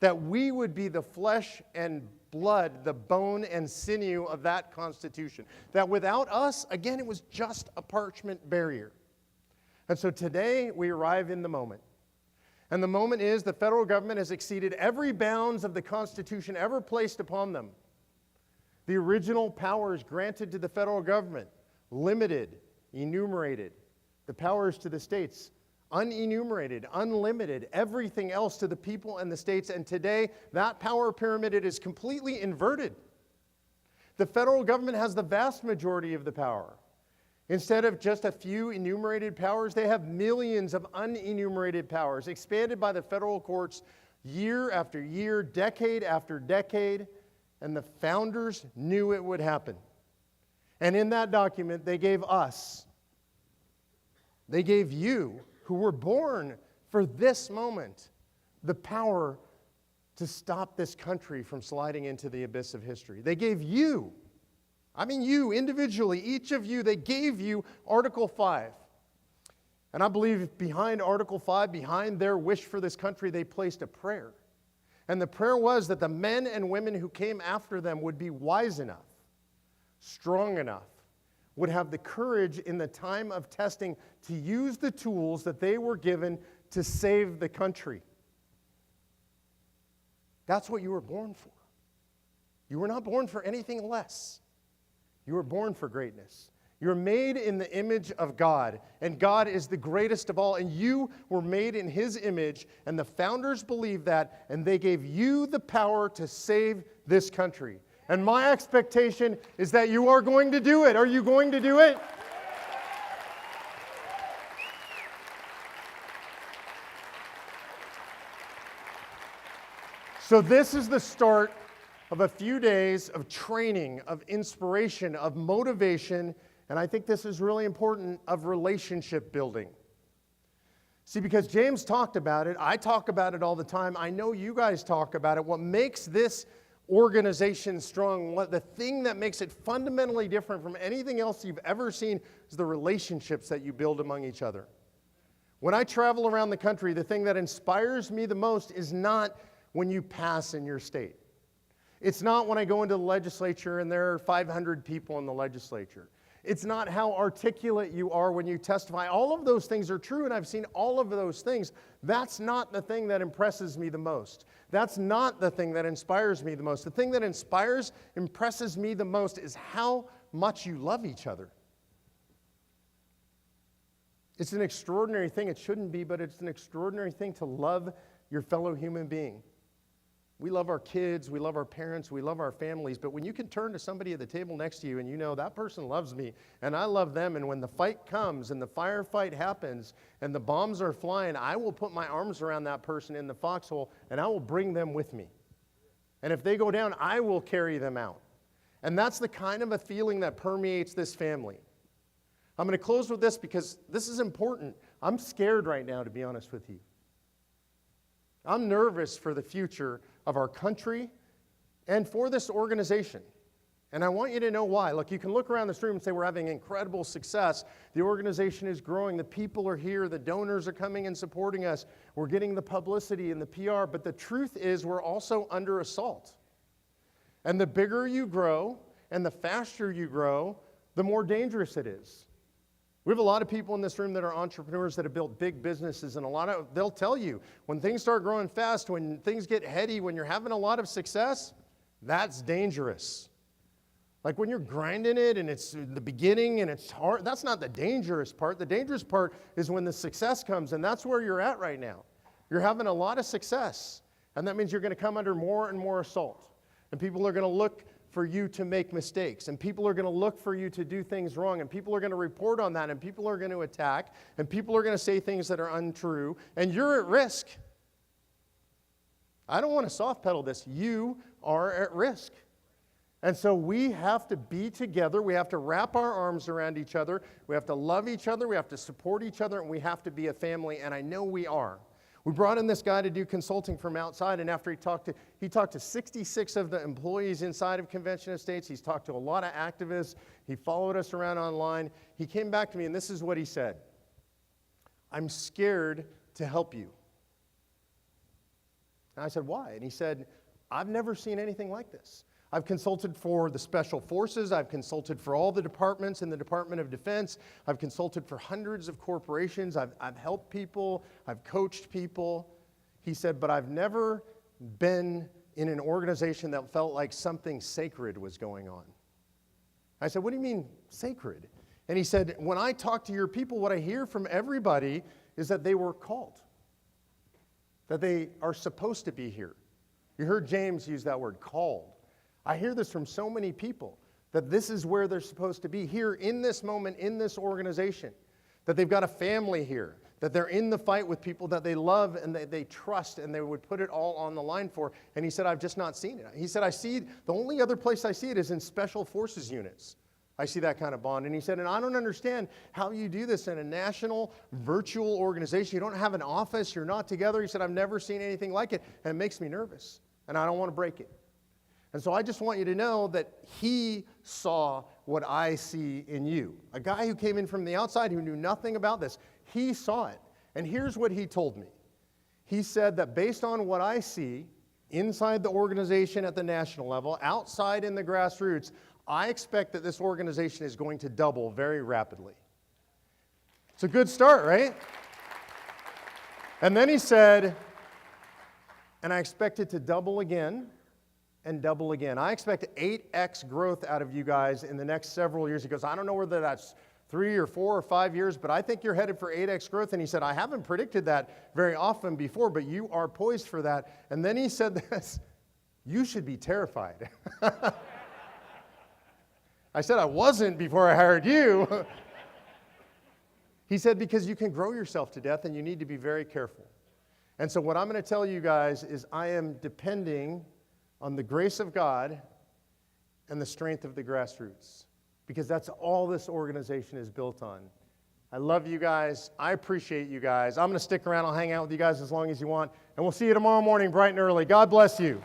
That we would be the flesh and blood, the bone and sinew of that Constitution. That without us, again, it was just a parchment barrier. And so today, we arrive in the moment. And the moment is the federal government has exceeded every bounds of the Constitution ever placed upon them. The original powers granted to the federal government, limited, enumerated. The powers to the states, unenumerated, unlimited. Everything else to the people and the states. And today, that power pyramid is completely inverted. The federal government has the vast majority of the power. Instead of just a few enumerated powers, they have millions of unenumerated powers, expanded by the federal courts year after year, decade after decade. And the founders knew it would happen. And in that document, they gave us, they gave you, who were born for this moment, the power to stop this country from sliding into the abyss of history. They gave you, I mean you individually, each of you, they gave you Article 5. And I believe behind Article 5, behind their wish for this country, they placed a prayer. And the prayer was that the men and women who came after them would be wise enough, strong enough, would have the courage in the time of testing to use the tools that they were given to save the country. That's what you were born for. You were not born for anything less. You were born for greatness. You're made in the image of God, and God is the greatest of all, and you were made in His image, and the founders believed that, and they gave you the power to save this country. And my expectation is that you are going to do it. Are you going to do it? So this is the start of a few days of training, of inspiration, of motivation, and I think this is really important, of relationship building. See, because James talked about it, I talk about it all the time, I know you guys talk about it. What makes this organization strong, the thing that makes it fundamentally different from anything else you've ever seen is the relationships that you build among each other. When I travel around the country, the thing that inspires me the most is not when you pass in your state. It's not when I go into the legislature and there are 500 people in the legislature. It's not how articulate you are when you testify. All of those things are true, and I've seen all of those things. That's not the thing that impresses me the most. That's not the thing that inspires me the most. The thing that impresses me the most is how much you love each other. It's an extraordinary thing. It shouldn't be, but it's an extraordinary thing to love your fellow human being. We love our kids, we love our parents, we love our families, but when you can turn to somebody at the table next to you and you know that person loves me and I love them, and when the fight comes and the firefight happens and the bombs are flying, I will put my arms around that person in the foxhole and I will bring them with me. And if they go down, I will carry them out. And that's the kind of a feeling that permeates this family. I'm going to close with this because this is important. I'm scared right now, to be honest with you. I'm nervous for the future of our country and for this organization. And I want you to know why. Look, you can look around this room and say we're having incredible success. The organization is growing. The people are here. The donors are coming and supporting us. We're getting the publicity and the PR. But the truth is we're also under assault. And the bigger you grow and the faster you grow, the more dangerous it is. We have a lot of people in this room that are entrepreneurs that have built big businesses, and they'll tell you when things start growing fast, when things get heady, when you're having a lot of success, that's dangerous. Like when you're grinding it and it's the beginning and it's hard, that's not the dangerous part. The dangerous part is when the success comes, and that's where you're at right now. You're having a lot of success, and that means you're going to come under more and more assault. And people are going to look for you to make mistakes, and people are going to look for you to do things wrong, and people are going to report on that, and people are going to attack, and people are going to say things that are untrue, and you're at risk. I don't want to soft pedal this. You are at risk. And so we have to be together. We have to wrap our arms around each other. We have to love each other. We have to support each other, and we have to be a family, and I know we are. We brought in this guy to do consulting from outside, and after he talked to 66 of the employees inside of Convention Estates. He's talked to a lot of activists. He followed us around online. He came back to me, and this is what he said. I'm scared to help you. And I said, why? And he said, I've never seen anything like this. I've consulted for the Special Forces. I've consulted for all the departments in the Department of Defense. I've consulted for hundreds of corporations. I've helped people. I've coached people. He said, but I've never been in an organization that felt like something sacred was going on. I said, what do you mean sacred? And he said, when I talk to your people, what I hear from everybody is that they were called, that they are supposed to be here. You heard James use that word, called. I hear this from so many people, that this is where they're supposed to be, here in this moment, in this organization, that they've got a family here, that they're in the fight with people that they love and they trust and they would put it all on the line for. And he said, I've just not seen it. He said, the only other place I see it is in Special Forces units. I see that kind of bond. And he said, and I don't understand how you do this in a national virtual organization. You don't have an office, you're not together. He said, I've never seen anything like it, and it makes me nervous, and I don't want to break it. And so I just want you to know that he saw what I see in you. A guy who came in from the outside who knew nothing about this, he saw it. And here's what he told me. He said that based on what I see inside the organization at the national level, outside in the grassroots, I expect that this organization is going to double very rapidly. It's a good start, right? And then he said, and I expect it to double again and double again. I expect 8x growth out of you guys in the next several years. He goes, I don't know whether that's 3 or 4 or 5 years, but I think you're headed for 8x growth. And he said, I haven't predicted that very often before, but you are poised for that. And then he said this, you should be terrified. I said I wasn't before I hired you. He said, because you can grow yourself to death and you need to be very careful. And so what I'm going to tell you guys is I am depending on the grace of God and the strength of the grassroots, because that's all this organization is built on. I love you guys. I appreciate you guys. I'm going to stick around. I'll hang out with you guys as long as you want, and we'll see you tomorrow morning bright and early. God bless you.